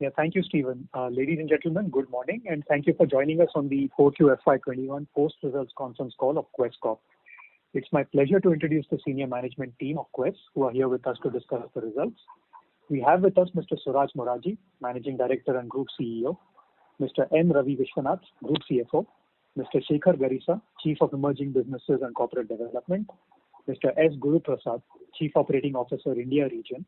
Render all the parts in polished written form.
Yeah, thank you, Stephen. Ladies and gentlemen, good morning, and thank you for joining us on the Q4FY21 post-results conference call of Quess Corp. It's my pleasure to introduce the senior management team of Quess, who are here with us to discuss the results. We have with us Mr. Suraj Moraji, Managing Director and Group CEO, Mr. N. Ravi Vishwanath, Group CFO, Mr. Shekhar Garissa, Chief of Emerging Businesses and Corporate Development, Mr. S. Guru Prasad, Chief Operating Officer, India Region,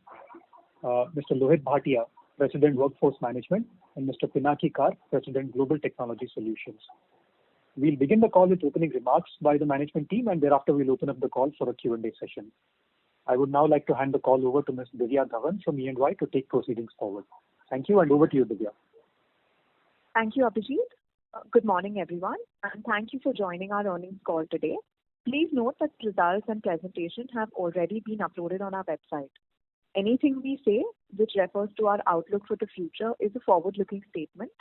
Mr. Lohit Bhatia, President Workforce Management, and Mr. Pinaki Kar, President Global Technology Solutions. We'll begin the call with opening remarks by the management team, and thereafter we'll open up the call for a Q&A session. I would now like to hand the call over to Ms. Divya Dhawan from E&Y to take proceedings forward. Thank you, and over to you, Divya. Thank you, Abhijit. Good morning, everyone, and thank you for joining our earnings call today. Please note that results and presentation have already been uploaded on our website. Anything we say which refers to our outlook for the future is a forward-looking statement,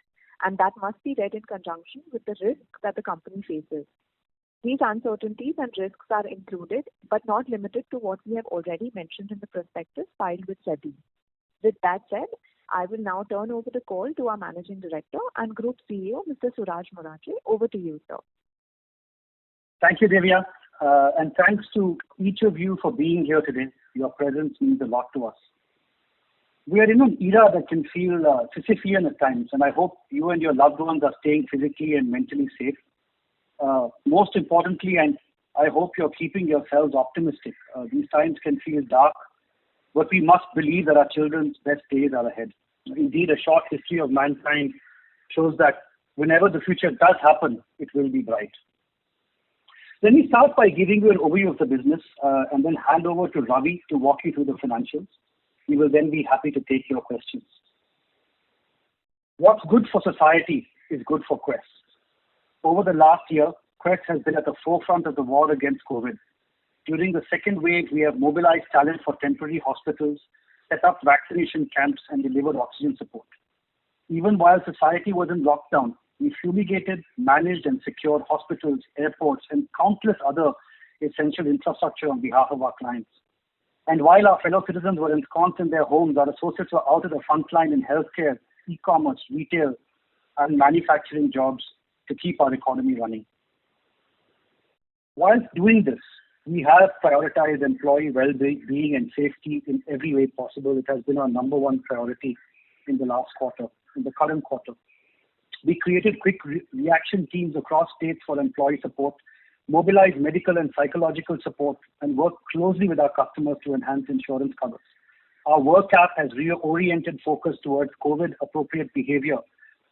and that must be read in conjunction with the risk that the company faces. These uncertainties and risks are included but not limited to what we have already mentioned in the prospectus filed with SEBI. With that said, I will now turn over the call to our Managing Director and Group CEO, Mr. Suraj Moraji. Over to you, sir. Thank you, Divya, and thanks to each of you for being here today. Your presence means a lot to us. We are in an era that can feel Sisyphean at times, and I hope you and your loved ones are staying physically and mentally safe. Most importantly, and I hope you're keeping yourselves optimistic. These times can feel dark, but we must believe that our children's best days are ahead. Indeed, a short history of mankind shows that whenever the future does happen, it will be bright. Let me start by giving you an overview of the business and then hand over to Ravi to walk you through the financials. We will then be happy to take your questions. What's good for society is good for Quess. Over the last year, Quess has been at the forefront of the war against COVID. During the second wave, we have mobilized talent for temporary hospitals, set up vaccination camps, and delivered oxygen support. Even while society was in lockdown, we fumigated, managed, and secured hospitals, airports, and countless other essential infrastructure on behalf of our clients. And while our fellow citizens were ensconced in their homes, our associates were out at the front line in healthcare, e-commerce, retail, and manufacturing jobs to keep our economy running. While doing this, we have prioritized employee well-being and safety in every way possible. It has been our number one priority in the last quarter, in the current quarter. We created quick reaction teams across states for employee support, mobilized medical and psychological support, and worked closely with our customers to enhance insurance covers. Our work app has reoriented focus towards COVID-appropriate behavior,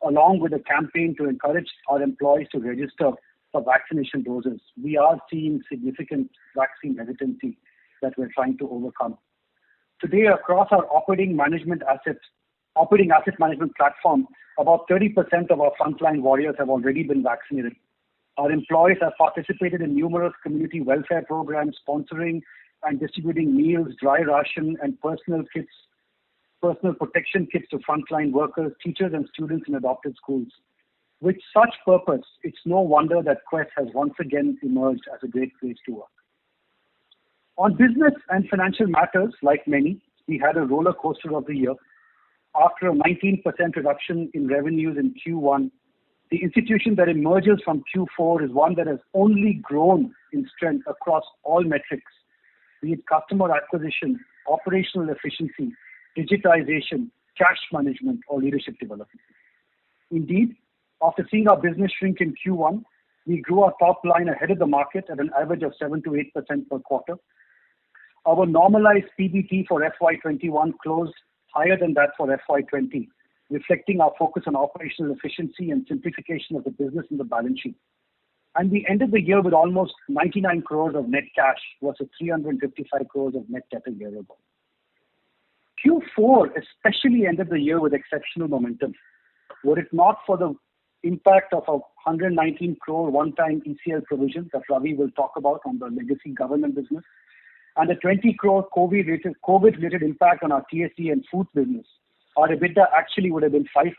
along with a campaign to encourage our employees to register for vaccination doses. We are seeing significant vaccine hesitancy that we're trying to overcome. Today, across our operating asset management platform, about 30% of our frontline warriors have already been vaccinated. Our employees have participated in numerous community welfare programs, sponsoring and distributing meals, dry ration, and personal protection kits to frontline workers, teachers, and students in adopted schools. With such purpose, it's no wonder that Quess has once again emerged as a great place to work. On business and financial matters, like many, we had a roller coaster of the year. After a 19% reduction in revenues in Q1, the institution that emerges from Q4 is one that has only grown in strength across all metrics, be it customer acquisition, operational efficiency, digitization, cash management, or leadership development. Indeed, after seeing our business shrink in Q1, we grew our top line ahead of the market at an average of 7 to 8% per quarter. Our normalized PBT for FY21 closed higher than that for FY20, reflecting our focus on operational efficiency and simplification of the business and the balance sheet. And we ended the year with almost 99 crores of net cash versus 355 crores of net debt a year ago. Q4 especially ended the year with exceptional momentum. Were it not for the impact of a 119 crore one-time ECL provision that Ravi will talk about on the legacy government business, and a 20 crore COVID-related impact on our TSE and food business, our EBITDA actually would have been 5%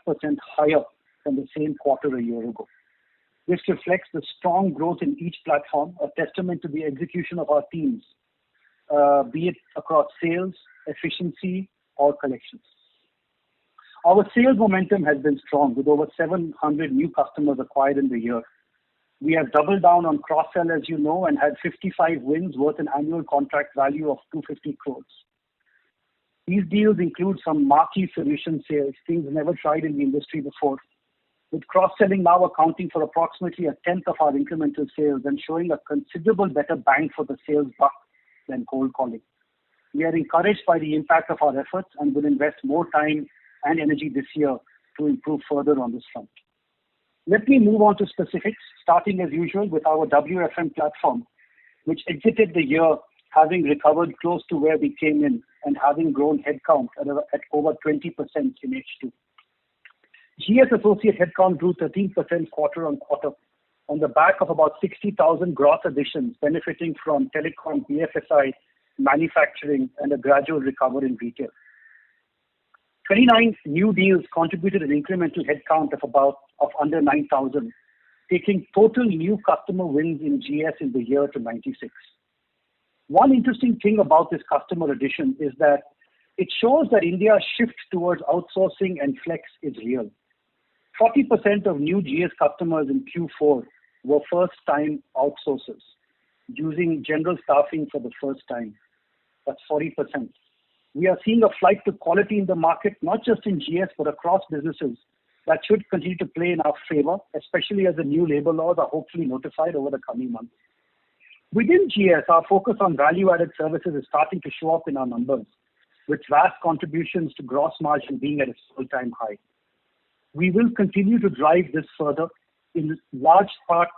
higher than the same quarter a year ago. This reflects the strong growth in each platform, a testament to the execution of our teams, be it across sales, efficiency, or collections. Our sales momentum has been strong with over 700 new customers acquired in the year. We have doubled down on cross-sell, as you know, and had 55 wins worth an annual contract value of 250 crores. These deals include some marquee solution sales, things never tried in the industry before, with cross-selling now accounting for approximately a tenth of our incremental sales and showing a considerable better bang for the sales buck than cold calling. We are encouraged by the impact of our efforts and will invest more time and energy this year to improve further on this front. Let me move on to specifics, starting as usual with our WFM platform, which exited the year having recovered close to where we came in and having grown headcount at over 20% in H2. GS associate headcount grew 13% quarter on quarter on the back of about 60,000 gross additions benefiting from telecom, BFSI, manufacturing, and a gradual recovery in retail. 29 new deals contributed an incremental headcount of under 9,000, taking total new customer wins in GS in the year to 96. One interesting thing about this customer addition is that it shows that India's shift towards outsourcing and flex is real. 40% of new GS customers in Q4 were first-time outsourcers, using general staffing for the first time. That's 40%. We are seeing a flight to quality in the market, not just in GS, but across businesses that should continue to play in our favor, especially as the new labor laws are hopefully notified over the coming months. Within GS, our focus on value-added services is starting to show up in our numbers, with vast contributions to gross margin being at a all-time high. We will continue to drive this further, in large part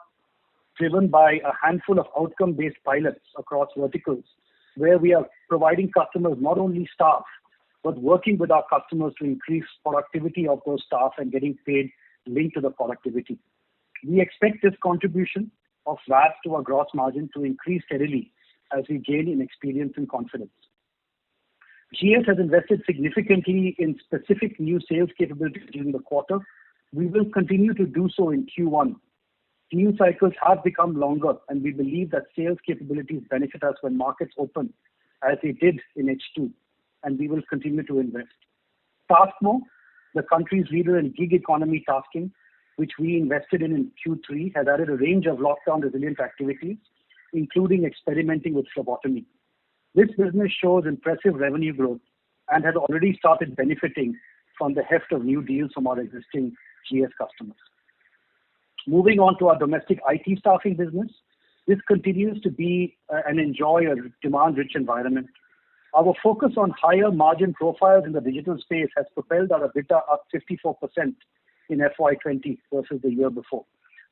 driven by a handful of outcome-based pilots across verticals, where we are providing customers not only staff, but working with our customers to increase productivity of those staff and getting paid linked to the productivity. We expect this contribution of VAS to our gross margin to increase steadily as we gain in experience and confidence. GS has invested significantly in specific new sales capabilities during the quarter. We will continue to do so in Q1. Deal cycles have become longer, and we believe that sales capabilities benefit us when markets open, as they did in H2, and we will continue to invest. Taskmo, the country's leader in gig economy tasking, which we invested in Q3, has added a range of lockdown-resilient activities, including experimenting with phlebotomy. This business shows impressive revenue growth and has already started benefiting from the heft of new deals from our existing GS customers. Moving on to our domestic IT staffing business, this continues to be and enjoy a demand-rich environment. Our focus on higher margin profiles in the digital space has propelled our EBITDA up 54% in FY20 versus the year before.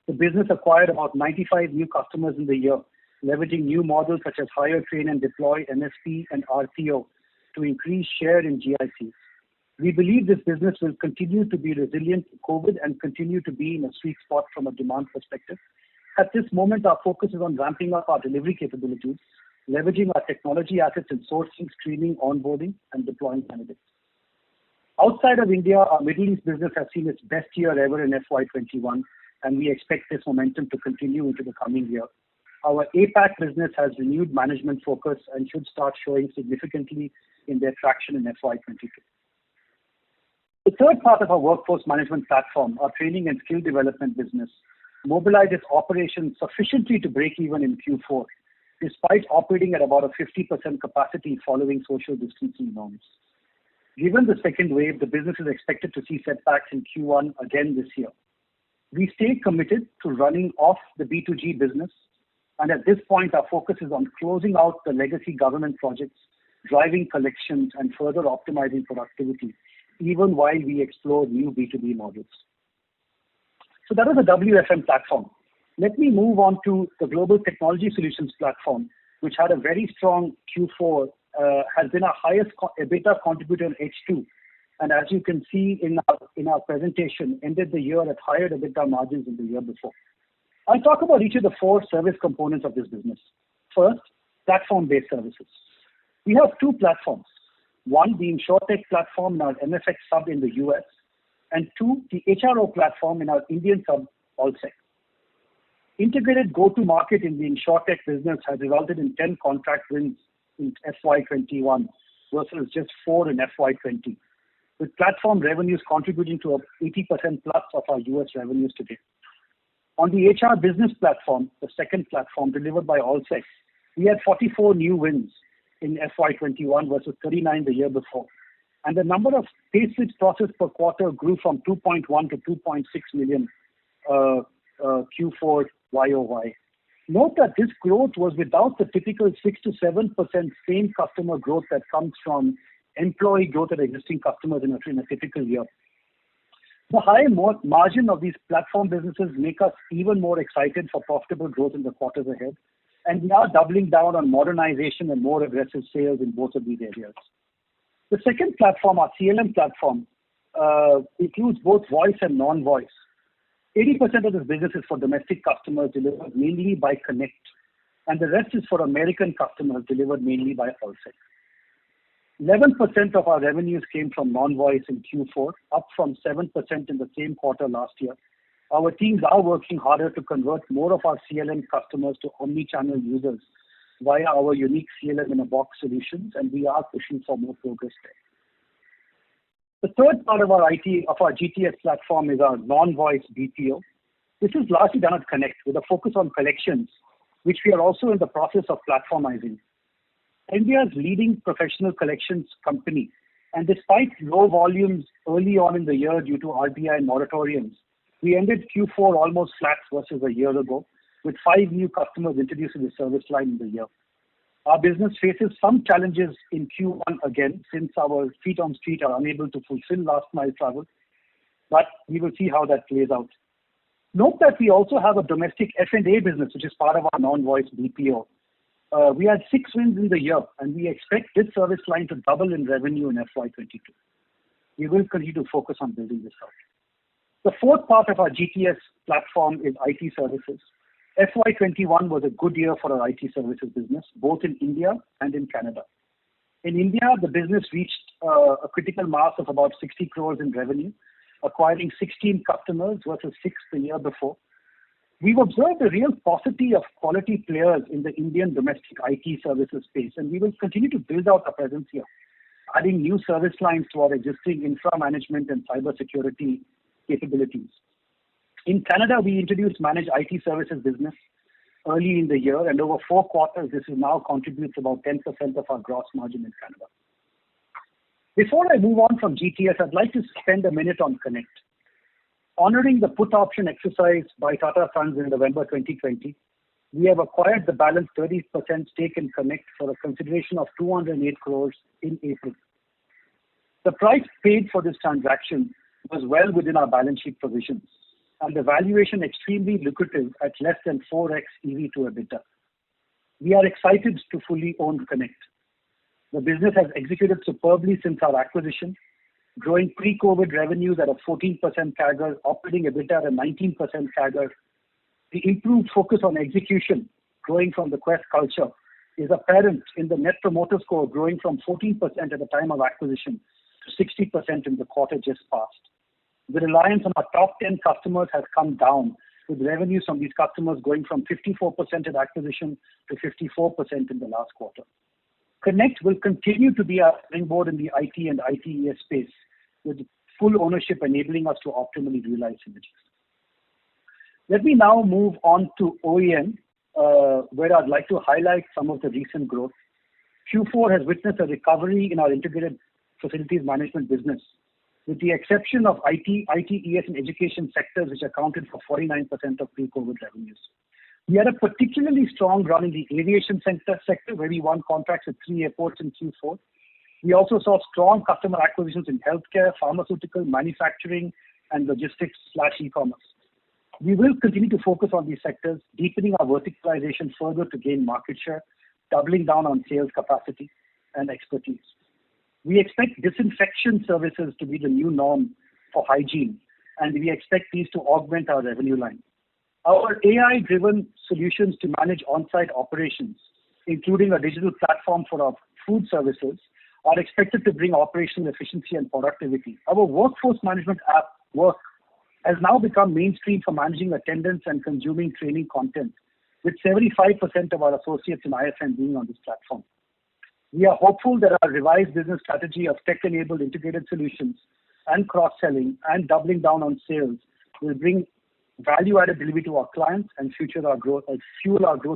The business acquired about 95 new customers in the year, leveraging new models such as hire, train and deploy, MSP and RPO to increase share in GIC. We believe this business will continue to be resilient to COVID and continue to be in a sweet spot from a demand perspective. At this moment, our focus is on ramping up our delivery capabilities, leveraging our technology assets in sourcing, screening, onboarding, and deploying candidates. Outside of India, our Middle East business has seen its best year ever in FY21, and we expect this momentum to continue into the coming year. Our APAC business has renewed management focus and should start showing significantly in their traction in FY22. The third part of our workforce management platform, our training and skill development business, mobilized its operations sufficiently to break even in Q4, despite operating at about a 50% capacity following social distancing norms. Given the second wave, the business is expected to see setbacks in Q1 again this year. We stay committed to running off the B2G business, and at this point our focus is on closing out the legacy government projects, driving collections and further optimizing productivity, even while we explore new B2B models. So that is the WFM platform. Let me move on to the Global Technology Solutions platform, which had a very strong Q4, has been our highest EBITDA contributor in H2, and as you can see in our presentation, ended the year at higher EBITDA margins than the year before. I'll talk about each of the four service components of this business. First, platform-based services. We have two platforms. One, the InsurTech platform in our MFX sub in the US, and two, the HRO platform in our Indian sub, Allsec. Integrated go-to-market in the InsurTech business has resulted in 10 contract wins in FY21 versus just 4 in FY20. with platform revenues contributing to 80% plus of our US revenues today. On the HR business platform, the second platform delivered by Allsec, we had 44 new wins in FY21 versus 39 the year before. And the number of payslips processed per quarter grew from 2.1 to 2.6 million Q4 YOY. Note that this growth was without the typical 6 to 7% same customer growth that comes from employee growth at existing customers in a typical year. The high margin of these platform businesses make us even more excited for profitable growth in the quarters ahead. And we are doubling down on modernization and more aggressive sales in both of these areas. The second platform, our CLM platform, includes both voice and non-voice. 80% of this business is for domestic customers delivered mainly by Connect, and the rest is for American customers delivered mainly by Allsec. 11% of our revenues came from non-voice in Q4, up from 7% in the same quarter last year. Our teams are working harder to convert more of our CLM customers to omni-channel users via our unique CLM in a box solutions, and we are pushing for more progress there. The third part of our GTS platform is our non-voice BPO. This is largely done at Connect with a focus on collections, which we are also in the process of platformizing. India's leading professional collections company, and despite low volumes early on in the year due to RBI moratoriums, we ended Q4 almost flat versus a year ago, with 5 new customers introduced in the service line in the year. Our business faces some challenges in Q1 again, since our feet on street are unable to fulfill last mile travel, but we will see how that plays out. Note that we also have a domestic F&A business, which is part of our non-voice BPO. We had 6 wins in the year, and we expect this service line to double in revenue in FY22. We will continue to focus on building this out. The fourth part of our GTS platform is IT services. FY21 was a good year for our IT services business, both in India and in Canada. In India, the business reached a critical mass of about 60 crores in revenue, acquiring 16 customers versus 6 the year before. We've observed a real paucity of quality players in the Indian domestic IT services space, and we will continue to build out our presence here, adding new service lines to our existing infra management and cybersecurity capabilities. In Canada, we introduced managed IT services business early in the year, and over 4 quarters, this now contributes about 10% of our gross margin in Canada. Before I move on from GTS, I'd like to spend a minute on Connect. Honoring the put option exercise by Tata Sons in November 2020, we have acquired the balance 30% stake in Connect for a consideration of 208 crores in April. The price paid for this transaction was well within our balance sheet provisions, and the valuation extremely lucrative at less than 4x EV to EBITDA. We are excited to fully own Connect. The business has executed superbly since our acquisition, growing pre-COVID revenues at a 14% CAGR, operating EBITDA at a 19% CAGR. The improved focus on execution, growing from the Quess culture, is apparent in the Net Promoter Score growing from 14% at the time of acquisition to 60% in the quarter just passed. The reliance on our top 10 customers has come down, with revenues from these customers going from 54% at acquisition to 54% in the last quarter. Connect will continue to be our springboard in the IT and ITES space, with full ownership enabling us to optimally realize synergies. Let me now move on to OEM, where I'd like to highlight some of the recent growth. Q4 has witnessed a recovery in our integrated facilities management business, with the exception of IT, ITES, and education sectors, which accounted for 49% of pre-COVID revenues. We had a particularly strong run in the aviation sector, where we won contracts with 3 airports in Q4. We also saw strong customer acquisitions in healthcare, pharmaceutical, manufacturing, and logistics/e-commerce. We will continue to focus on these sectors, deepening our verticalization further to gain market share, doubling down on sales capacity and expertise. We expect disinfection services to be the new norm for hygiene, and we expect these to augment our revenue line. Our AI-driven solutions to manage on-site operations, including a digital platform for our food services, are expected to bring operational efficiency and productivity. Our workforce management app, Work, has now become mainstream for managing attendance and consuming training content, with 75% of our associates in IFM being on this platform. We are hopeful that our revised business strategy of tech-enabled integrated solutions and cross-selling and doubling down on sales will bring value-added delivery to our clients and fuel our growth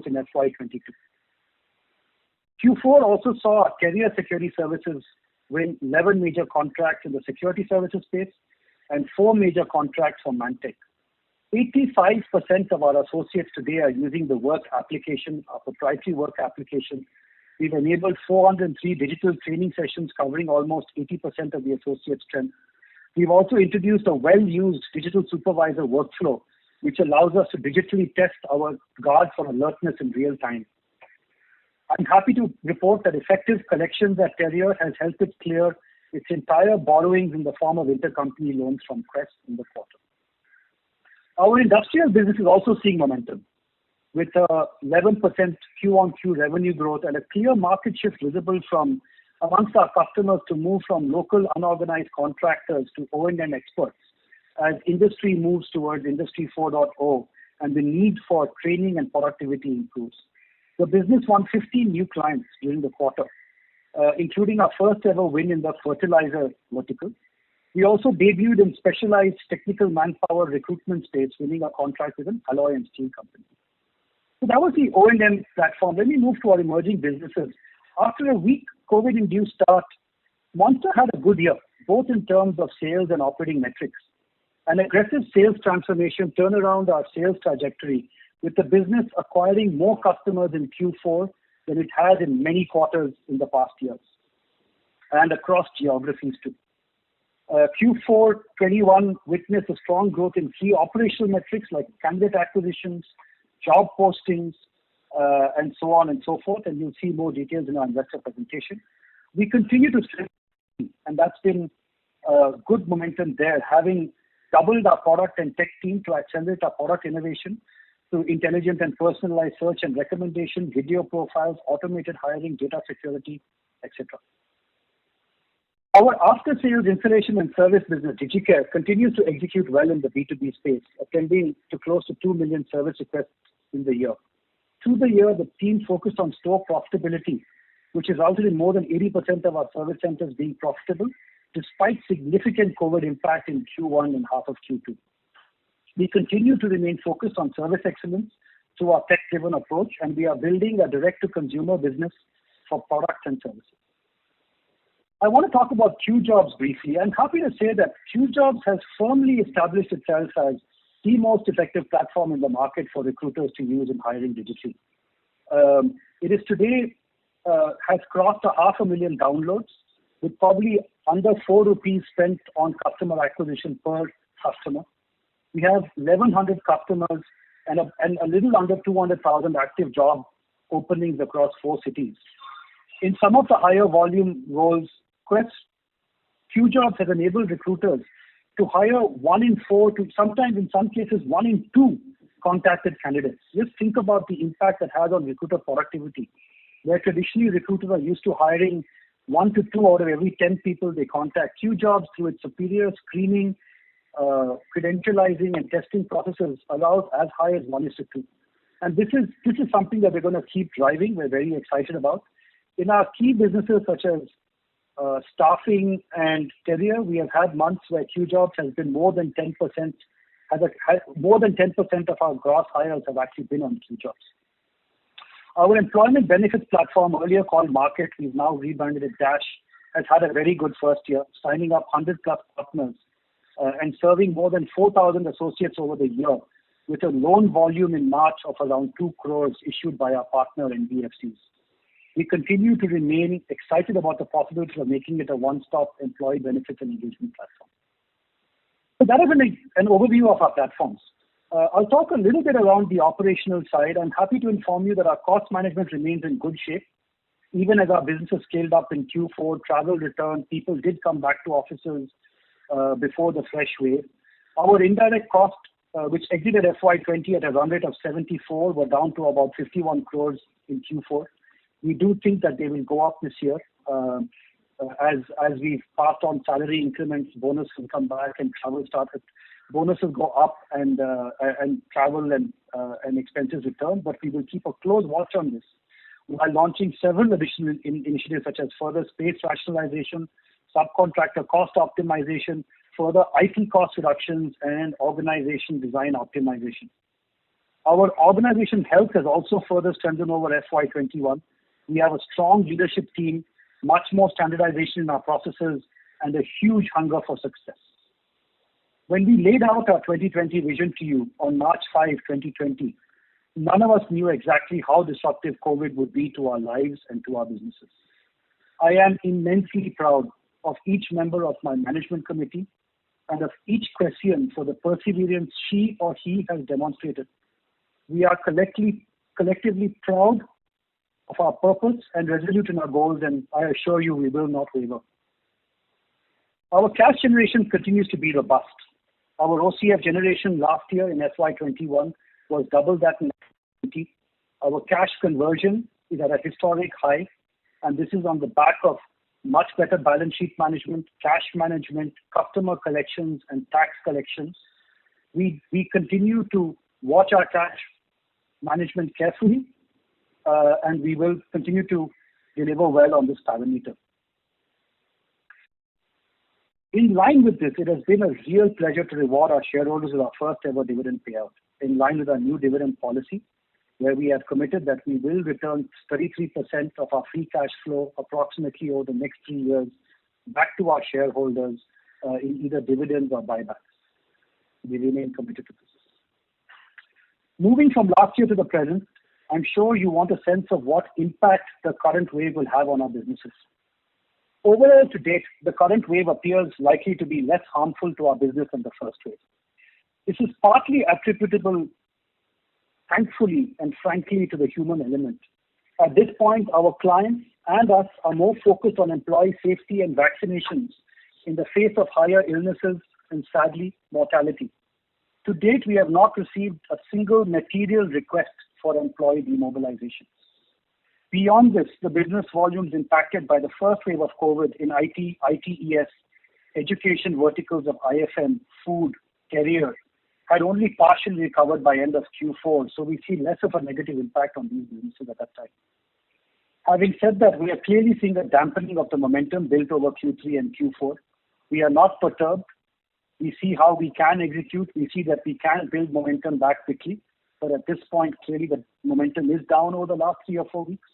in FY22. Q4 also saw our career security services win 11 major contracts in the security services space and 4 major contracts for Mantech. 85% of our associates today are using the work application, our proprietary work application. We've enabled 403 digital training sessions covering almost 80% of the associate strength. We've also introduced a well-used digital supervisor workflow, which allows us to digitally test our guard for alertness in real time. I'm happy to report that effective collections at Terrier has helped it clear its entire borrowings in the form of intercompany loans from Quess in the quarter. Our industrial business is also seeing momentum, with 11% Q-on-Q revenue growth and a clear market shift visible from amongst our customers to move from local unorganized contractors to O&M experts as industry moves towards Industry 4.0 and the need for training and productivity improves. The business won 15 new clients during the quarter, including our first ever win in the fertilizer vertical. We also debuted in specialized technical manpower recruitment space, winning a contract with an alloy and steel company. So that was the O&M platform. Let me move to our emerging businesses. After a weak COVID-induced start, Monster had a good year, both in terms of sales and operating metrics. An aggressive sales transformation turned around our sales trajectory, with the business acquiring more customers in Q4 than it has in many quarters in the past years, and across geographies too. Q4 21 witnessed a strong growth in key operational metrics like candidate acquisitions, job postings, and so on and so forth, and you'll see more details in our investor presentation. We continue to strengthen, and that's been good momentum there, having doubled our product and tech team to accelerate our product innovation through intelligent and personalized search and recommendation, video profiles, automated hiring, data security, etc. Our after-sales installation and service business, DigiCare, continues to execute well in the B2B space, attending to close to 2 million service requests in the year. Through the year, the team focused on store profitability, which resulted in more than 80% of our service centers being profitable, despite significant COVID impact in Q1 and half of Q2. We continue to remain focused on service excellence through our tech-driven approach, and we are building a direct-to-consumer business for products and services. I want to talk about QJobs briefly. I'm happy to say that QJobs has firmly established itself as the most effective platform in the market for recruiters to use in hiring digitally. It is today has crossed 500,000 downloads, with probably under 4 rupees spent on customer acquisition per customer. We have 1,100 customers and a little under 200,000 active job openings across 4 cities. In some of the higher volume roles, QJobs has enabled recruiters to hire 1 in 4 to sometimes in some cases 1 in 2 contacted candidates. Just think about the impact that has on recruiter productivity, where traditionally recruiters are used to hiring 1 to 2 out of every 10 people they contact. QJobs, through its superior screening, credentializing and testing processes, allows as high as 1:2. And this is something that we're going to keep driving. We're very excited about. In our key businesses such as staffing and Terrier, we have had months where QJobs has been more than 10%. More than 10% of our gross hires have actually been on QJobs. Our employment benefits platform, earlier called Market, we've now rebranded it Dash, has had a very good first year, signing up 100 plus partners and serving more than 4,000 associates over the year, with a loan volume in March of around 2 crores issued by our partner NBFCs. We continue to remain excited about the possibility of making it a one-stop employee benefits and engagement platform. So that is an overview of our platforms. I'll talk a little bit around the operational side. I'm happy to inform you that our cost management remains in good shape. Even as our businesses scaled up in Q4, travel returned, people did come back to offices before the fresh wave. Our indirect cost, which exited FY20 at a run rate of 74, were down to about 51 crores in Q4. We do think that they will go up this year as we've passed on salary increments, bonus will come back and travel started. Bonuses go up and travel and expenses return, but we will keep a close watch on this. while launching several additional initiatives such as further space rationalization, subcontractor cost optimization, further IT cost reductions, and organization design optimization. Our organization health has also further strengthened over FY21. We have a strong leadership team, much more standardization in our processes, and a huge hunger for success. When we laid out our 2020 vision to you on March 5, 2020, none of us knew exactly how disruptive COVID would be to our lives and to our businesses. I am immensely proud of each member of my management committee and of each Quessian for the perseverance she or he has demonstrated. We are collectively proud of our purpose and resolute in our goals, and I assure you we will not waver. Our cash generation continues to be robust. Our OCF generation last year in FY21 was double that in FY20. Our cash conversion is at a historic high, and this is on the back of much better balance sheet management, cash management, customer collections, and tax collections. We continue to watch our cash management carefully, and we will continue to deliver well on this parameter. In line with this, it has been a real pleasure to reward our shareholders with our first ever dividend payout, in line with our new dividend policy, where we have committed that we will return 33% of our free cash flow approximately over the next 3 years back to our shareholders in either dividends or buybacks. We remain committed to this. Moving from last year to the present, I'm sure you want a sense of what impact the current wave will have on our businesses. Overall to date, the current wave appears likely to be less harmful to our business than the first wave. This is partly attributable, thankfully and frankly, to the human element. At this point, our clients and us are more focused on employee safety and vaccinations in the face of higher illnesses and, sadly, mortality. To date, we have not received a single material request for employee demobilization. Beyond this, the business volumes impacted by the first wave of COVID in IT, ITES, education verticals of IFM, food, career, had only partially recovered by end of Q4, so we see less of a negative impact on these businesses at that time. Having said that, we are clearly seeing a dampening of the momentum built over Q3 and Q4. We are not perturbed. We see how we can execute. We see that we can build momentum back quickly. But at this point, clearly the momentum is down over the last 3 or 4 weeks.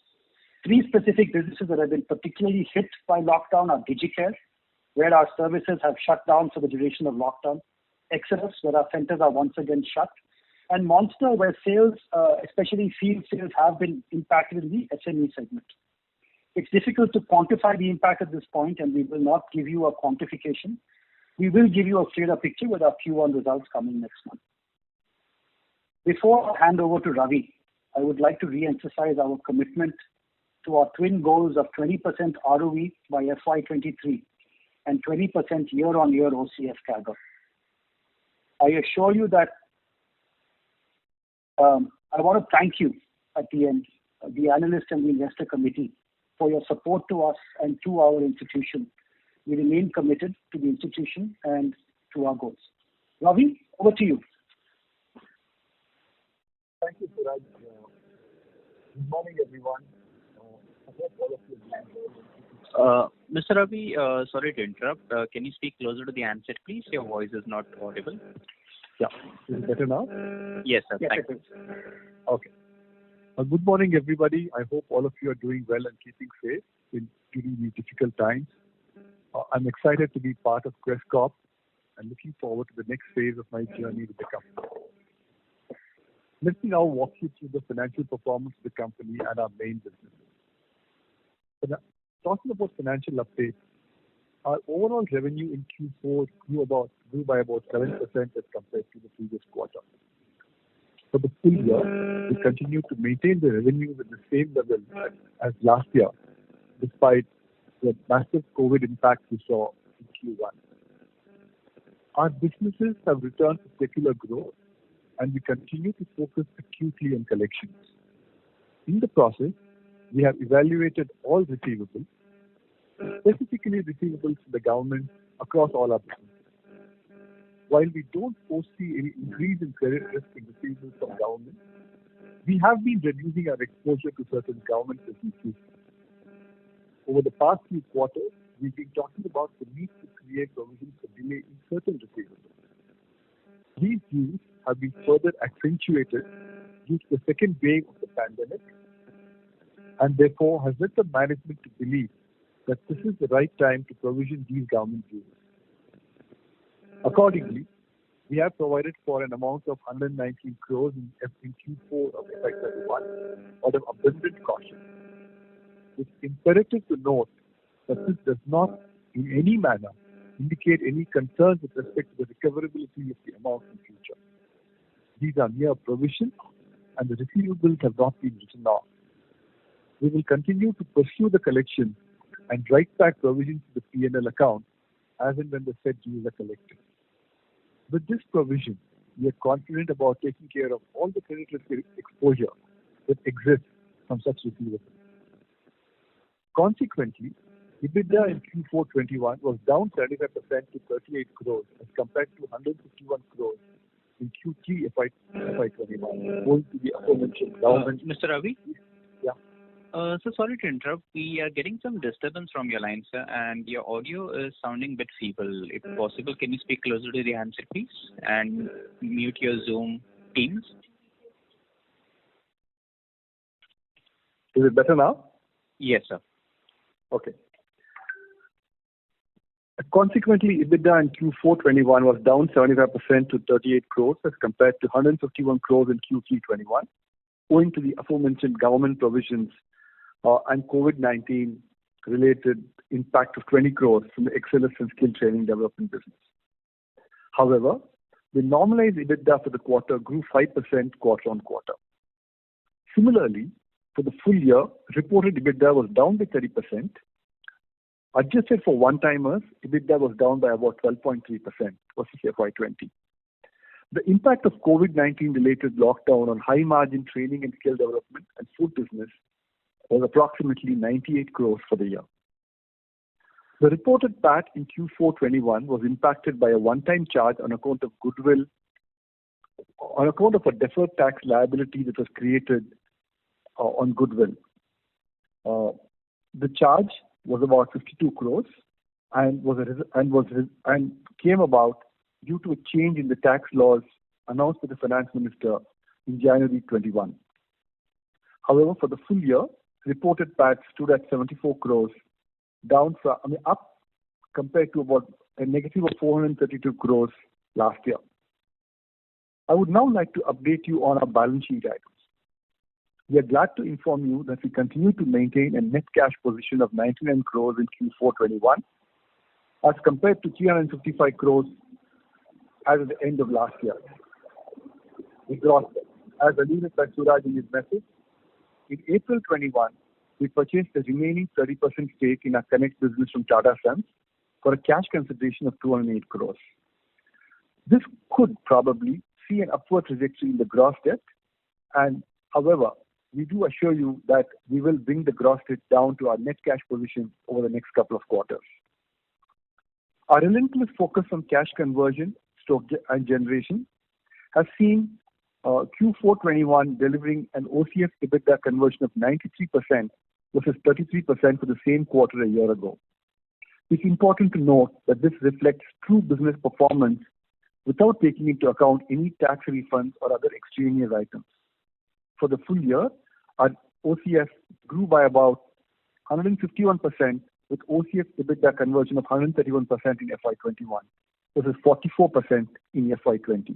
3 specific businesses that have been particularly hit by lockdown are DigiCare, where our services have shut down for the duration of lockdown. Exodus, where our centers are once again shut. And Monster, where sales, especially field sales, have been impacted in the SME segment. It's difficult to quantify the impact at this point, and we will not give you a quantification. We will give you a clearer picture with our Q1 results coming next month. Before I hand over to Ravi, I would like to re-emphasize our commitment to our twin goals of 20% ROE by FY23 and 20% year-on-year OCF CAGR. I assure you that I want to thank you at the end, the analyst and the investor committee, for your support to us and to our institution. We remain committed to the institution and to our goals. Ravi, over to you. Thank you, Suraj. Good morning, everyone. I hope all of you are Mr. Ravi, sorry to interrupt. Can you speak closer to the handset, please? Your voice is not audible. Yeah. Is it better now? Yes, sir. Yes, Thank you. Okay. Good morning, everybody. I hope all of you are doing well and keeping safe during these difficult times. I'm excited to be part of Quess Corp and looking forward to the next phase of my journey with the company. Let me now walk you through the financial performance of the company and our main businesses. Talking about financial updates, our overall revenue in Q4 grew by about 7% as compared to the previous quarter. For the full year, we continue to maintain the revenues at the same level as last year, despite the massive COVID impact we saw in Q1. Our businesses have returned to secular growth, and we continue to focus acutely on collections. In the process, we have evaluated all receivables, specifically receivables from the government across all our businesses. While we don't foresee any increase in credit risk in receivables from government, We have been reducing our exposure to certain government businesses. Over the past few quarters, we've been talking about the need to create provisions for delay in certain receivables. These views have been further accentuated due to the second wave of the pandemic, and therefore has led the management to believe that this is the right time to provision these government dues. Accordingly, we have provided for an amount of 119 crores in Q4 of FY21 out of abundant caution. It's imperative to note that this does not in any manner indicate any concerns with respect to the recoverability of the amount in future. These are mere provisions and the receivables have not been written off. We will continue to pursue the collection and write back provisions to the P&L account as and when the said dues are collected. With this provision, we are confident about taking care of all the credit risk exposure that exists from such receivables. Consequently, EBITDA in Q4 was down 35% to 38 crores as compared to 151 crores in Q3 FY21, owing to the aforementioned government. Mr. Ravi? Yeah. So sorry to interrupt. We are getting some disturbance from your line, sir, and your audio is sounding a bit feeble. If possible, can you speak closer to the handset, please, and mute your Zoom Teams? Is it better now? Yes, sir. Okay. Consequently, EBITDA in Q4 was down 75% to 38 crores as compared to 151 crores in Q3 21, owing to the aforementioned government provisions and COVID-19 related impact of 20 crores from the excellence and skill training development business. However, the normalized EBITDA for the quarter grew 5% quarter on quarter. Similarly, for the full year, reported EBITDA was down by 30%. Adjusted for one-timers, EBITDA was down by about 12.3% versus FY20. The impact of COVID-19 related lockdown on high-margin training and skill development and food business was approximately 98 crores for the year. The reported PAT in Q4 was impacted by a one-time charge on account of goodwill, on account of a deferred tax liability that was created on goodwill. The charge was about 52 crores and came about due to a change in the tax laws announced by the finance minister in January 21. However, for the full year, reported PAT stood at 74 crores, up compared to about a negative of 432 crores last year. I would now like to update you on our balance sheet items. We are glad to inform you that we continue to maintain a net cash position of 99 crores in Q4 as compared to 355 crores as at the end of last year. The gross debt, as alluded by Suraj in his message, in April 21, we purchased the remaining 30% stake in our Connect business from Tata Sons for a cash consideration of 208 crores. This could probably see an upward trajectory in the gross debt, and however, we do assure you that we will bring the gross debt down to our net cash position over the next couple of quarters. Our relentless focus on cash conversion, stock and generation has seen Q4 delivering an OCF EBITDA conversion of 93% versus 33% for the same quarter a year ago. It's important to note that this reflects true business performance without taking into account any tax refunds or other extraneous items. For the full year, our OCF grew by about 151% with OCF EBITDA conversion of 131% in FY21 versus 44% in FY20.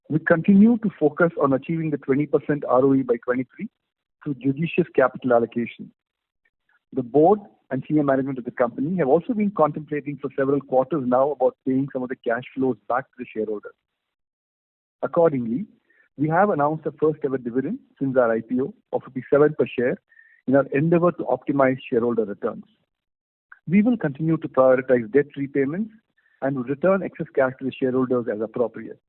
We continue to focus on achieving the 20% ROE by 23 through judicious capital allocation. The board and senior management of the company have also been contemplating for several quarters now about paying some of the cash flows back to the shareholders. Accordingly, we have announced the first ever dividend since our IPO of ₹7 per share in our endeavor to optimize shareholder returns. We will continue to prioritize debt repayments and will return excess cash to the shareholders as appropriate.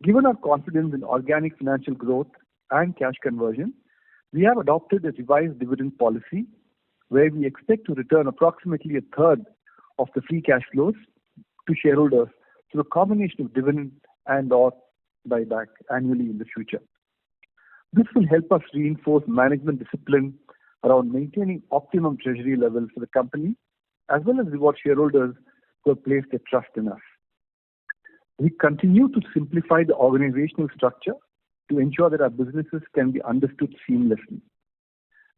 Given our confidence in organic financial growth and cash conversion, we have adopted a revised dividend policy where we expect to return approximately a third of the free cash flows to shareholders through a combination of dividend and or buyback annually in the future. This will help us reinforce management discipline around maintaining optimum treasury levels for the company, as well as reward shareholders who have placed their trust in us. We continue to simplify the organizational structure to ensure that our businesses can be understood seamlessly.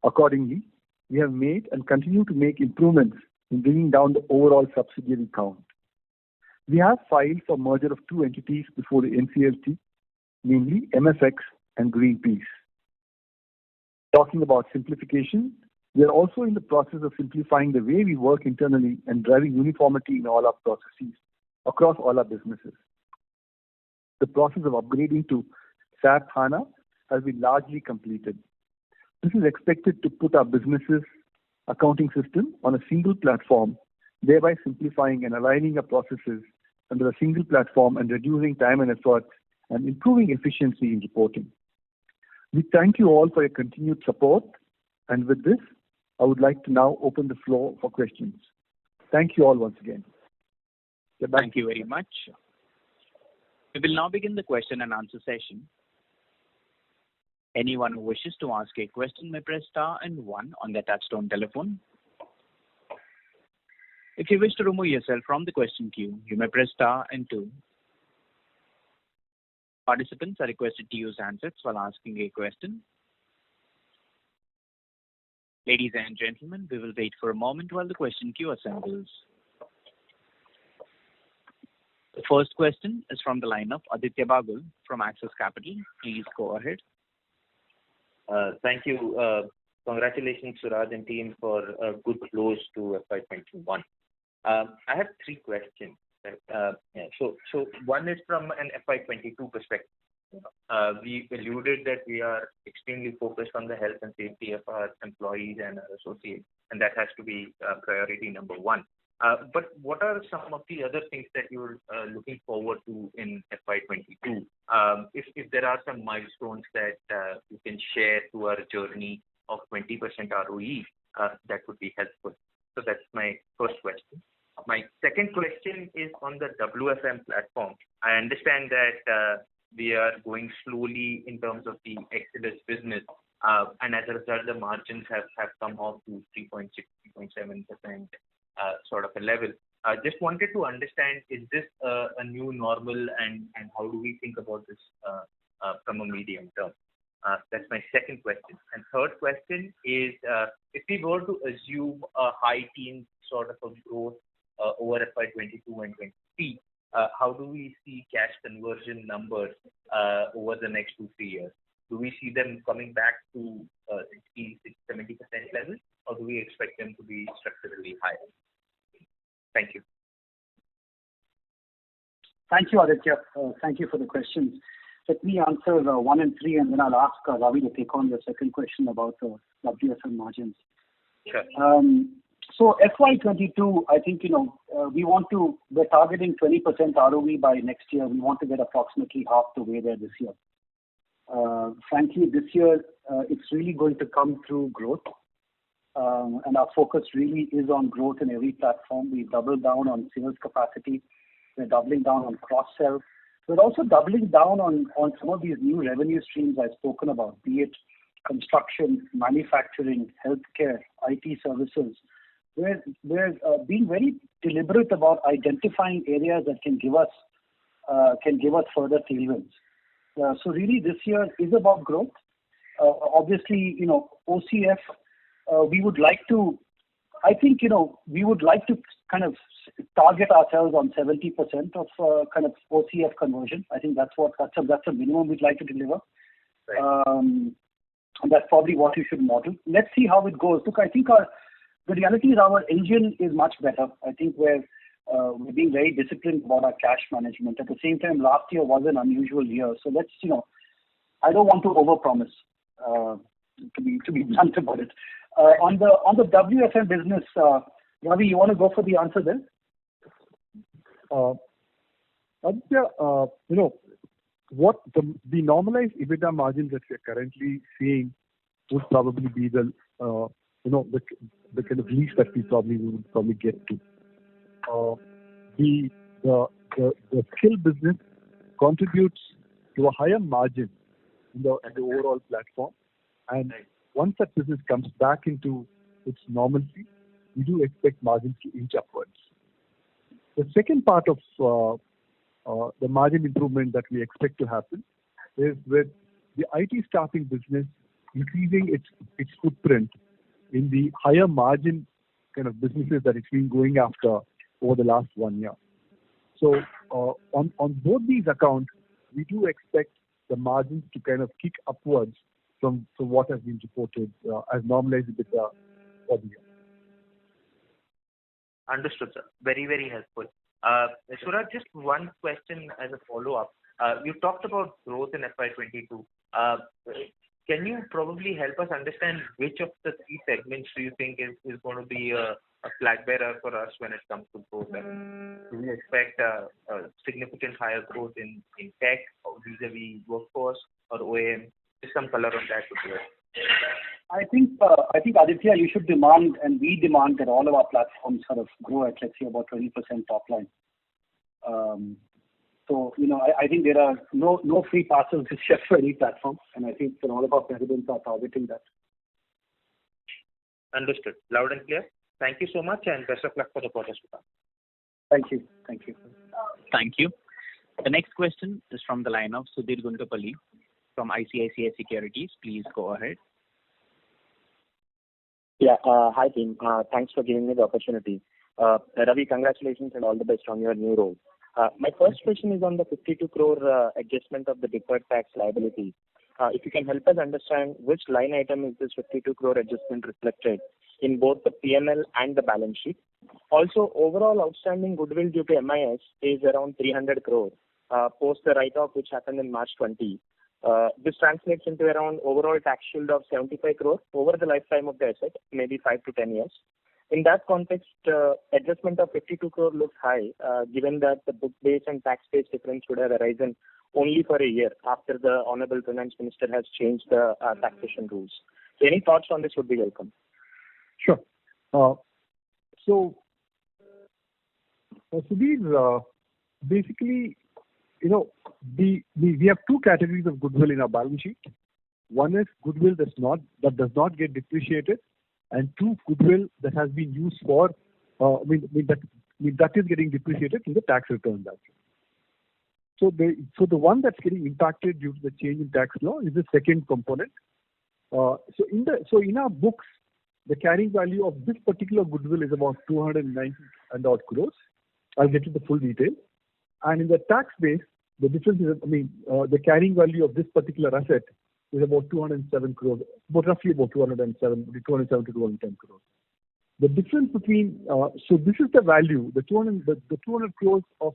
Accordingly, we have made and continue to make improvements in bringing down the overall subsidiary count. We have filed for merger of two entities before the NCLT, namely MFX and Greenpeace. Talking about simplification, we are also in the process of simplifying the way we work internally and driving uniformity in all our processes across all our businesses. The process of upgrading to SAP HANA has been largely completed. This is expected to put our businesses accounting system on a single platform, thereby simplifying and aligning our processes under a single platform and reducing time and effort and improving efficiency in reporting. We thank you all for your continued support, and with this, I would like to now open the floor for questions. Thank you all once again. Thank you very much. We will now begin the question and answer session. Anyone who wishes to ask a question may press star and 1 on their touchtone telephone. If you wish to remove yourself from the question queue, you may press star and 2. Participants are requested to use handsets while asking a question. Ladies and gentlemen, we will wait for a moment while the question queue assembles. The first question is from the line of Aditya Bagul from Axis Capital. Please go ahead. Thank you. Congratulations, Suraj and team, for a good close to FY21. I have 3 questions. So one is from an FY22 perspective. We alluded that we are extremely focused on the health and safety of our employees and our associates, and that has to be priority number 1. But what are some of the other things that you're looking forward to in FY22? If there are some milestones that you can share to our journey of 20% ROE, that would be helpful. So that's my first question. My second question is on the WFM platform. I understand that we are going slowly in terms of the Exodus business, and as a result, the margins have come off to 3.6, 3.7%. Sort of a level. Just wanted to understand, is this a new normal, and how do we think about this from a medium term? That's my second question. And third question is, if we were to assume a high teen sort of a growth over FY22 and 23, how do we see cash conversion numbers over the next 2-3 years? Do we see them coming back to 60-70% levels, or do we expect them to be structurally higher? Thank you. Thank you, Aditya. Thank you for the questions. Let me answer 1 and 3, and then I'll ask Ravi to take on the second question about the WFM margins. Sure. So FY22, I think, we're targeting 20% ROE by next year. We want to get approximately half the way there this year. Frankly, this year, it's really going to come through growth. And our focus really is on growth in every platform. We double down on sales capacity. We're doubling down on cross-sell. We're also doubling down on some of these new revenue streams I've spoken about, be it construction, manufacturing, healthcare, IT services. We're being very deliberate about identifying areas that can give us further tailwinds. So really, this year is about growth. Obviously, OCF. We would like to kind of target ourselves on 70% of kind of OCF conversion. I think that's a minimum we'd like to deliver. Right. And that's probably what you should model. Let's see how it goes. Look, I think the reality is our engine is much better. I think we're being very disciplined about our cash management. At the same time, last year was an unusual year. So let's, I don't want to overpromise, to be blunt about it. On the WFM business, Ravi, you want to go for the answer there? What the normalized EBITDA margins that we're currently seeing would probably be the kind of least that we would probably get to. The skill business contributes to a higher margin in the overall platform. And once that business comes back into its normalcy, we do expect margins to inch upwards. The second part of the margin improvement that we expect to happen is with the IT staffing business increasing its footprint in the higher margin kind of businesses that it's been going after over the last 1 year. So on both these accounts, we do expect the margins to kind of kick upwards from what has been reported as normalized EBITDA for the year. Understood, sir. Very, very helpful. Suraj, just one question as a follow-up. You talked about growth in FY22. Can you probably help us understand which of the three segments do you think is going to be a flag bearer for us when it comes to growth? Do we expect a significant higher growth in tech or vis-a-vis workforce or OAM? Just some color on that would be good. I think Aditya, you should demand, and we demand, that all of our platforms sort of grow at, let's say, about 20% top line. So, I think there are no free passes this year for any platform, and I think all of our presidents are targeting that. Understood. Loud and clear. Thank you so much, and best of luck for the quarters to come. Thank you. Thank you. Thank you. The next question is from the line of Sudhir Guntupalli from ICICI Securities. Please go ahead. Yeah. Hi, team. Thanks for giving me the opportunity. Ravi, congratulations and all the best on your new role. My first question is on the 52 crore adjustment of the deferred tax liability. If you can help us understand which line item is this 52 crore adjustment reflected in both the P&L and the balance sheet. Also, overall outstanding goodwill due to MIS is around 300 crore post the write-off which happened in March 20. This translates into around overall tax shield of 75 crore over the lifetime of the asset, maybe 5 to 10 years. In that context, adjustment of 52 crore looks high, given that the book base and tax base difference would have arisen only for a year after the Honorable Finance Minister has changed the taxation rules. So any thoughts on this would be welcome. Sure. So Sudhir, basically, we have two categories of goodwill in our balance sheet. One is goodwill that does not get depreciated, and two, goodwill that has been used for that is getting depreciated in the tax returns. So the one that's getting impacted due to the change in tax law is the second component. So in our books, the carrying value of this particular goodwill is about 290 and odd crores. I'll get to the full detail. And in the tax base, the difference is, the carrying value of this particular asset is about 207 crores, roughly about 207 to 210 crores. The difference between, so this is the value, the 200 crores of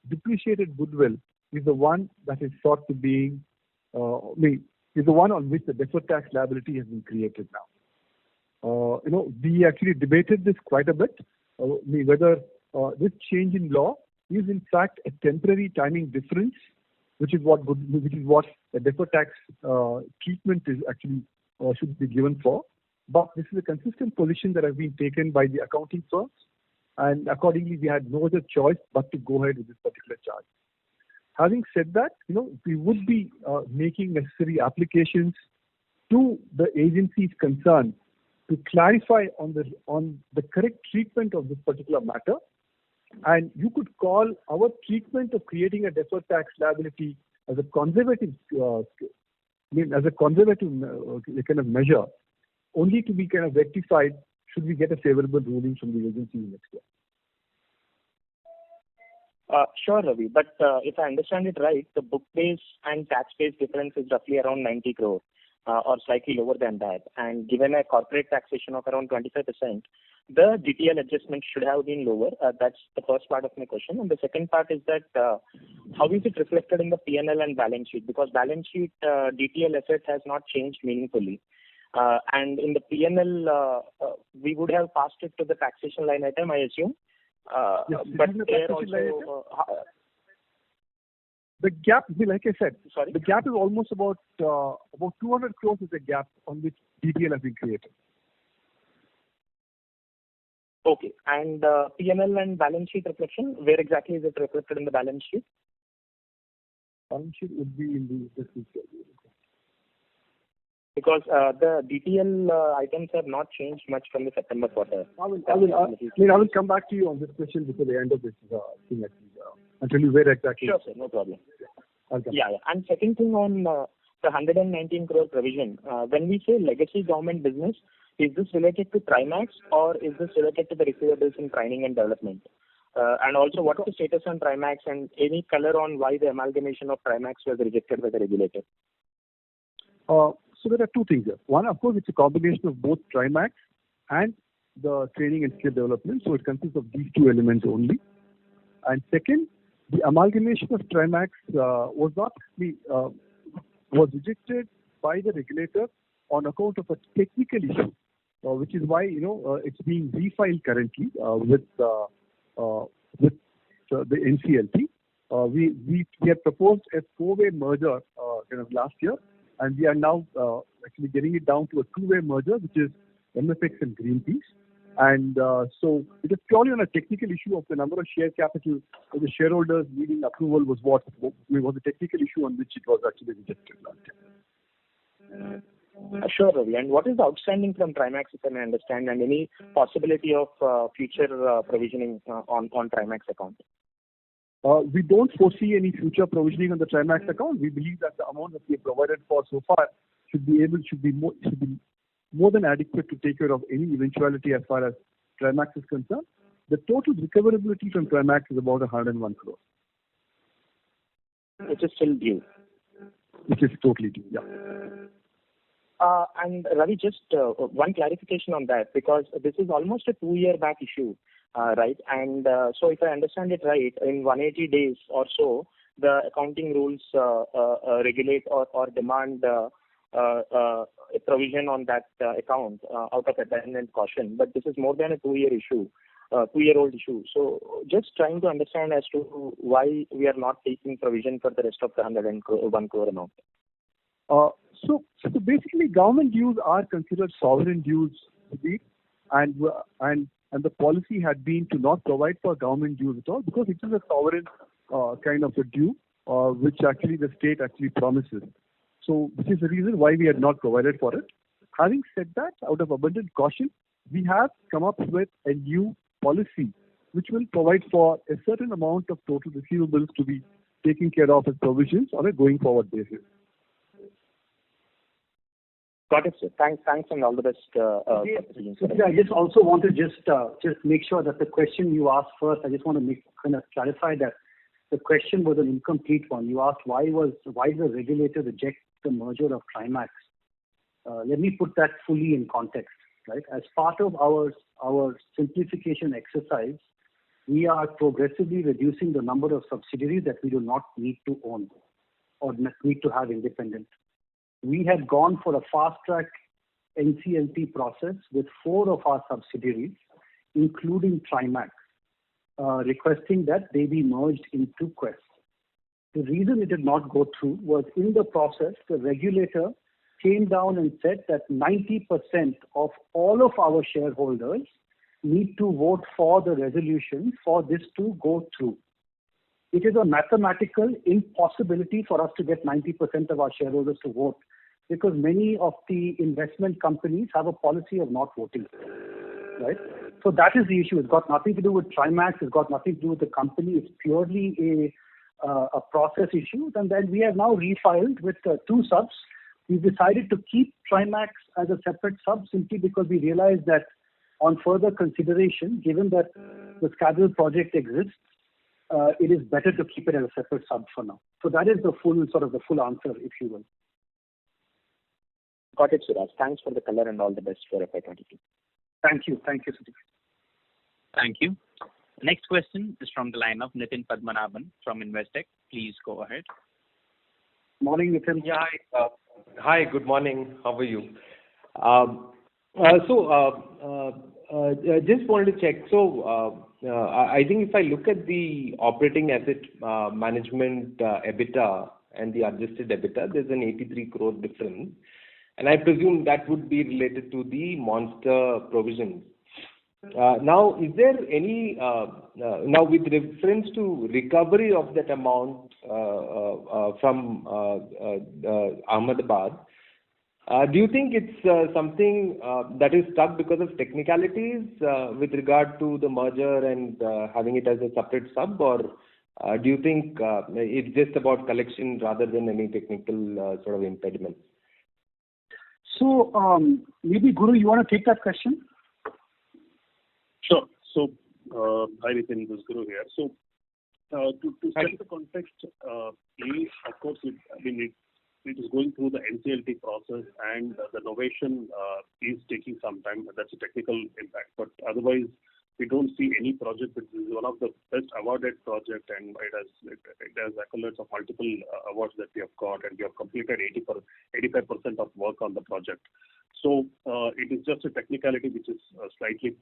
depreciated goodwill is the one that is thought to be, is the one on which the deferred tax liability has been created now. We actually debated this quite a bit, whether this change in law is in fact a temporary timing difference, which is what the deferred tax treatment is actually should be given for. But this is a consistent position that has been taken by the accounting firms, and accordingly we had no other choice but to go ahead with this particular charge. Having said that, we would be making necessary applications to the agencies concerned to clarify on the correct treatment of this particular matter. And you could call our treatment of creating a deferred tax liability as a conservative, kind of measure, only to be kind of rectified should we get a favorable ruling from the agency next year. Sure, Ravi. But if I understand it right, the book base and tax base difference is roughly around 90 crore or slightly lower than that. And given a corporate taxation of around 25%, the DTL adjustment should have been lower. That's the first part of my question. And the second part is that how is it reflected in the P&L and balance sheet? Because balance sheet DTL asset has not changed meaningfully. And in the P&L, we would have passed it to the taxation line item, I assume. Yes, but there also the gap, like I said, sorry? The gap is almost about 200 crores is the gap on which DTL has been created. Okay. And P&L and balance sheet reflection, where exactly is it reflected in the balance sheet? Balance sheet would be in the Because the DTL items have not changed much from the September quarter. I will come back to you on this question before the end of this thing actually. I'll tell you where exactly. Sure, sir, no problem. Okay. Yeah. And second thing on the 119 crore provision, when we say legacy government business, is this related to Trimax or is this related to the receivables in training and development? And also, what's the status on Trimax and any color on why the amalgamation of Trimax was rejected by the regulator? So there are two things here. One, of course, it's a combination of both Trimax and the training and skill development. So it consists of these two elements only. And second, the amalgamation of Trimax was rejected by the regulator on account of a technical issue, which is why it's being refiled currently with the NCLT. We had proposed a four-way merger last year, and we are now actually getting it down to a two-way merger, which is MFX and Greenpeace. And so it is purely on a technical issue of the number of share capital of the shareholders needing approval was a technical issue on which it was actually rejected last year. Sure, Ravi. And what is the outstanding from Trimax, if I may understand, and any possibility of future provisioning on Trimax account? We don't foresee any future provisioning on the Trimax account. We believe that the amount that we have provided for so far should be more than adequate to take care of any eventuality as far as Trimax is concerned. The total recoverability from Trimax is about 101 crores. Which is still due. Which is totally due, yeah. And Ravi, just one clarification on that, because this is almost a 2-year back issue, right? And so if I understand it right, in 180 days or so, the accounting rules regulate or demand a provision on that account out of abundant caution. But this is more than a 2-year issue, 2-year-old issue. So just trying to understand as to why we are not taking provision for the rest of the 101 crore amount. So basically, government dues are considered sovereign dues, and the policy had been to not provide for government dues at all because it is a sovereign kind of a due, which actually the state actually promises. So this is the reason why we had not provided for it. Having said that, out of abundant caution, we have come up with a new policy which will provide for a certain amount of total receivables to be taken care of as provisions on a going forward basis. Got it, sir. Thanks, and all the best. I just also want to just make sure that the question you asked first, I just want to clarify that the question was an incomplete one. You asked why the regulator reject the merger of Trimax. Let me put that fully in context. Right, as part of our simplification exercise, we are progressively reducing the number of subsidiaries that we do not need to own or need to have independent. We had gone for a fast-track NCLT process with 4 of our subsidiaries, including Trimax, requesting that they be merged into Quess. The reason it did not go through was in the process, the regulator came down and said that 90% of all of our shareholders need to vote for the resolution for this to go through. It is a mathematical impossibility for us to get 90% of our shareholders to vote because many of the investment companies have a policy of not voting. Right? So that is the issue. It's got nothing to do with Trimax. It's got nothing to do with the company. It's purely a process issue. And then we have now refiled with 2 subs. We've decided to keep Trimax as a separate sub simply because we realized that on further consideration, given that the scheduled project exists, it is better to keep it as a separate sub for now. So that is the full answer, if you will. Got it, Suraj. Thanks for the color and all the best for FY22. Thank you, Sudhir. Thank you. Next question is from the line of Nitin Padmanabhan from Investec. Please go ahead. Morning, Nitin. Yeah, hi, good morning. How are you? Just wanted to check. I think if I look at the operating asset management EBITDA and the adjusted EBITDA, there's an 83 crore difference. And I presume that would be related to the monster provisions. Now, is there any, now with reference to recovery of that amount from Ahmedabad, Do you think it's something that is stuck because of technicalities with regard to the merger and having it as a separate sub, or do you think it's just about collection rather than any technical sort of impediment? So maybe Guru, you want to take that question? Sure. So, hi Nitin, this is Guru here. So, to set the context, of course, it is going through the NCLT process, and the novation is taking some time. That's a technical impact, but otherwise, we don't see any project which is one of the best awarded project, and it has accolades of multiple awards that we have got, and we have completed 85% of work on the project. So it is just a technicality which is slightly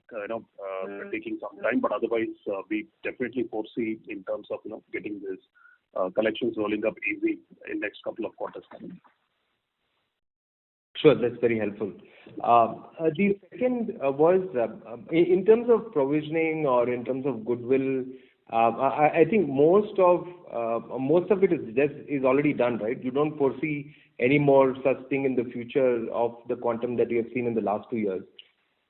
taking some time, but otherwise we definitely foresee in terms of getting this collections rolling up easy in next couple of quarters coming. Sure, that's very helpful. The second was in terms of provisioning or in terms of goodwill. I think most of it is already done, right? You don't foresee any more such thing in the future of the quantum that you have seen in the last 2 years.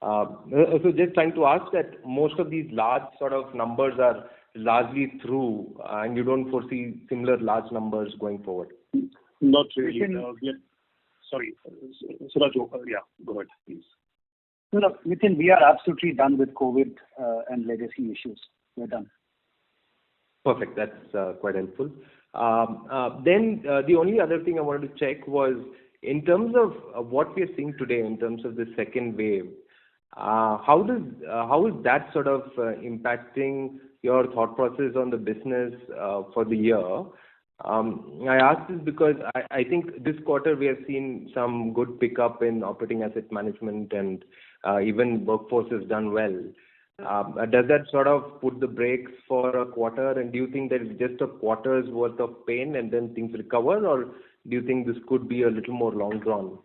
So just trying to ask that most of these large sort of numbers are largely through, and you don't foresee similar large numbers going forward. Not really. Sorry, Suraj, yeah, go ahead, please. No, Nitin, we are absolutely done with COVID and legacy issues. We're done. Perfect. That's quite helpful. Then the only other thing I wanted to check was in terms of what we are seeing today in terms of the second wave. How is that sort of impacting your thought process on the business for the year? I ask this because I think this quarter we have seen some good pickup in operating asset management, and even workforce has done well. Does that sort of put the brakes for a quarter, and do you think that it's just a quarter's worth of pain and then things recover, or do you think this could be a little more long drawn?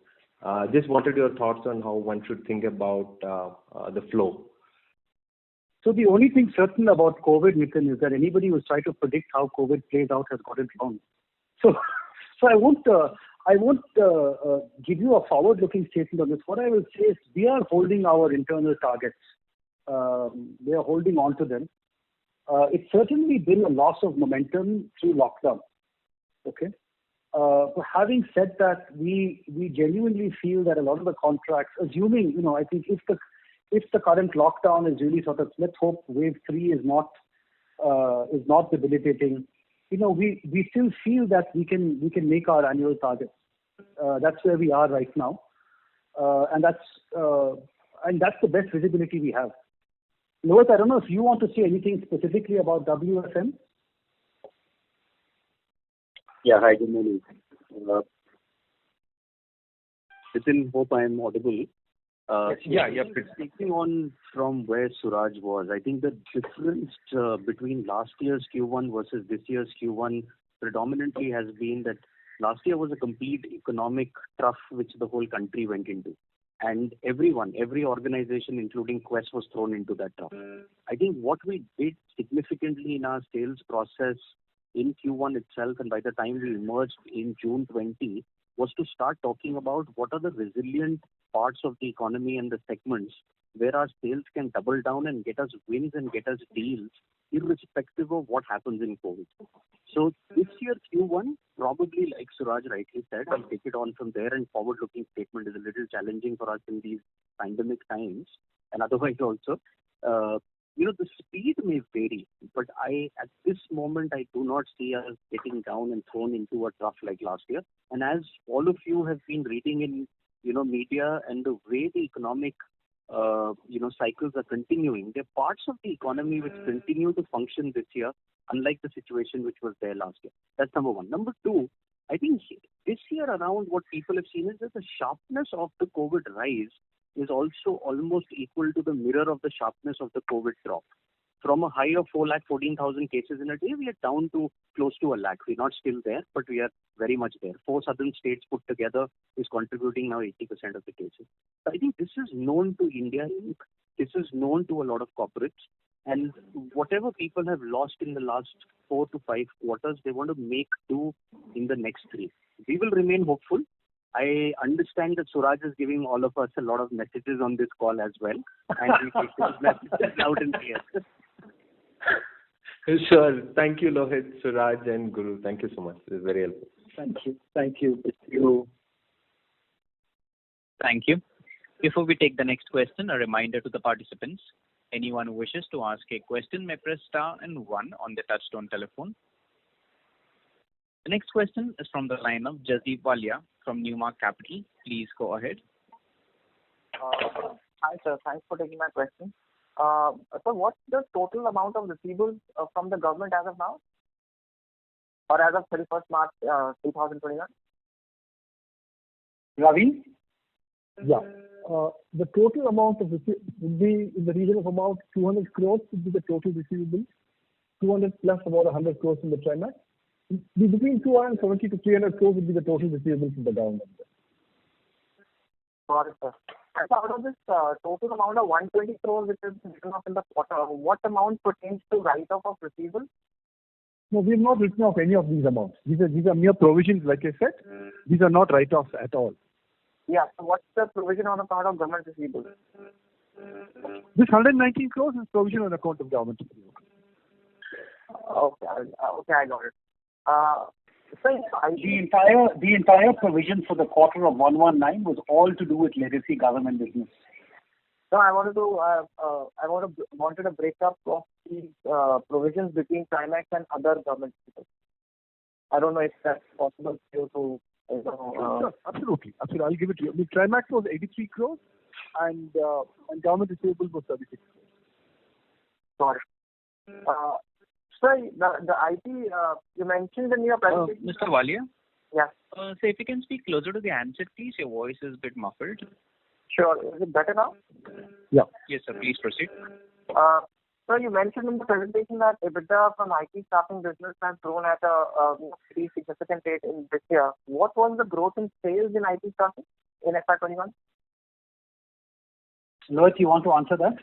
Just wanted your thoughts on how one should think about the flow. So the only thing certain about COVID, Nitin, is that anybody who's tried to predict how COVID plays out has got it wrong. So I won't give you a forward-looking statement on this. What I will say is we are holding our internal targets. We are holding on to them. It's certainly been a loss of momentum through lockdown. Okay. But having said that, we genuinely feel that a lot of the contracts, assuming I think if the current lockdown is really sort of, let's hope wave 3 is not debilitating. We still feel that we can make our annual targets. That's where we are right now, and that's the best visibility we have. Lohit, I don't know if you want to say anything specifically about WFM. Yeah, hi, good morning. Nitin, hope I am audible. Yeah. Taking on from where Suraj was, I think the difference between last year's Q1 versus this year's Q1 predominantly has been that last year was a complete economic trough which the whole country went into. And every organization, including Quess, was thrown into that trough. I think what we did significantly in our sales process in Q1 itself, and by the time we emerged in June 20, was to start talking about what are the resilient parts of the economy and the segments where our sales can double down and get us wins and get us deals, irrespective of what happens in COVID. So this year Q1, probably like Suraj rightly said, I'll take it on from there, and forward-looking statement is a little challenging for us in these pandemic times, and otherwise also. The speed may vary, but at this moment, I do not see us getting down and thrown into a trough like last year. And as all of you have been reading in, media and the way the economic, cycles are continuing, there are parts of the economy which continue to function this year, unlike the situation which was there last year. That's number one. Number two, I think this year around what people have seen is that the sharpness of the COVID rise is also almost equal to the mirror of the sharpness of the COVID drop. From a high of 4,14,000 cases in a day, we are down to close to 1 lakh. We're not still there, but we are very much there. 4 southern states put together is contributing now 80% of the cases. So I think this is known to India Inc. This is known to a lot of corporates. And whatever people have lost in the last 4 to 5 quarters, they want to make do in the next 3. We will remain hopeful. I understand that Suraj is giving all of us a lot of messages on this call as well, and we take those messages loud and clear. Sure. Thank you, Lohit, Suraj, and Guru. Thank you so much. This is very helpful. Thank you. Thank you. Thank you. Before we take the next question, a reminder to the participants. Anyone who wishes to ask a question may press star and 1 on the touchtone telephone. The next question is from the line of Jasdeep Walia from Newmark Capital. Please go ahead. Hi, sir. Thanks for taking my question. So what's the total amount of receivables from the government as of now? Or as of 31st March 2021? Ravi? Yeah. The total amount of would be in the region of about 200 crores would be the total receivables. 200 plus about 100 crores in the Trimax. Between 270 to 300 crores would be the total receivables from the government. Got it, sir. And so out of this total amount of 120 crores which is written off in the quarter, what amount pertains to write-off of receivables? No, we have not written off any of these amounts. These are mere provisions, like I said. These are not write-offs at all. Yeah. So what's the provision on the part of government receivables? This 119 crores is provision on account of government receivables. Okay, I got it. So The entire provision for the quarter of 119 was all to do with legacy government business. No, I wanted a breakup of these provisions between Trimax and other government people. I don't know if that's possible for you to. Sure, absolutely. I'll give it to you. I mean, Trimax was 83 crores and government receivables was 36 crores. Sorry. Sir, the IT you mentioned in your presentation. Mr. Walia? Yeah. So if you can speak closer to the handset, please. Your voice is a bit muffled. Sure. Is it better now? Yeah. Yes, sir. Please proceed. Sir, you mentioned in the presentation that EBITDA from IT staffing business has grown at a pretty significant rate in this year. What was the growth in sales in IT staffing in FY21? Lohit, you want to answer that?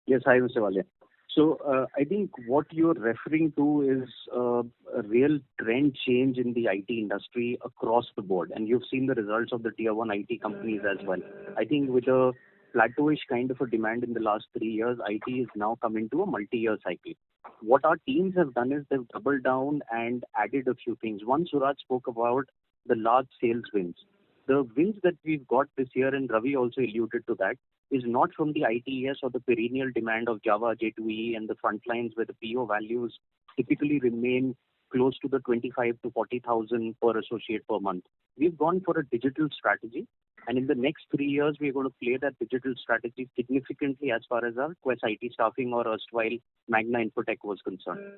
Yes, hi, Mr. Walia. So I think what you're referring to is a real trend change in the IT industry across the board. And you've seen the results of the tier 1 IT companies as well. I think with a plateauish kind of a demand in the last 3 years, IT is now coming to a multi-year cycle. What our teams have done is they've doubled down and added a few things. One, Suraj spoke about the large sales wins. The wins that we've got this year, and Ravi also alluded to that, is not from the ITES or the perennial demand of Java, J2E and the front lines where the PO values typically remain close to the 25 to 40,000 per associate per month. We've gone for a digital strategy, and in the next 3 years, we're going to play that digital strategy significantly as far as our Quess IT staffing or erstwhile Magna Infotech was concerned.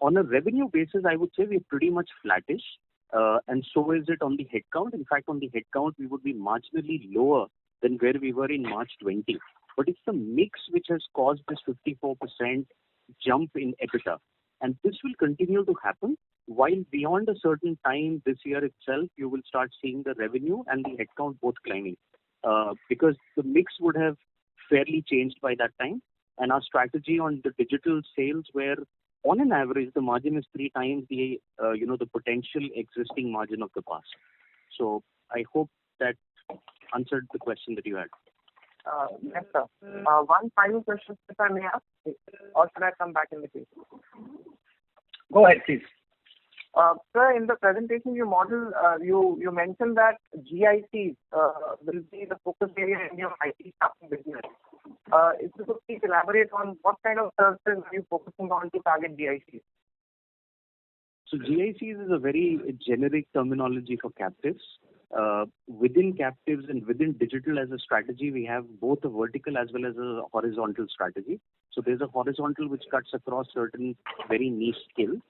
On a revenue basis, I would say we're pretty much flattish, and so is it on the headcount. In fact, on the headcount, we would be marginally lower than where we were in March 20. But it's the mix which has caused this 54% jump in EBITDA. And this will continue to happen while beyond a certain time this year itself, you will start seeing the revenue and the headcount both climbing. Because the mix would have fairly changed by that time. And our strategy on the digital sales where on an average, the margin is 3 times the potential existing margin of the past. So I hope that answered the question that you had. Yes, sir. One final question, if I may ask, or should I come back in the queue? Go ahead, please. Sir, in the presentation you mentioned that GICs will be the focus area in your IT staffing business. If you could please elaborate on what kind of services are you focusing on to target GICs? So GICs is a very generic terminology for captives. Within captives and within digital as a strategy, we have both a vertical as well as a horizontal strategy. So there's a horizontal which cuts across certain very niche skills,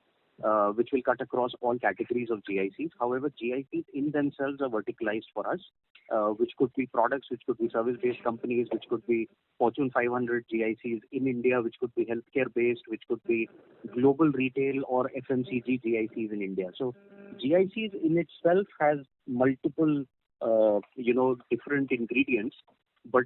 which will cut across all categories of GICs. However, GICs in themselves are verticalized for us, which could be products, which could be service-based companies, which could be Fortune 500 GICs in India, which could be healthcare-based, which could be global retail or FMCG GICs in India. So GICs in itself has multiple, different ingredients, but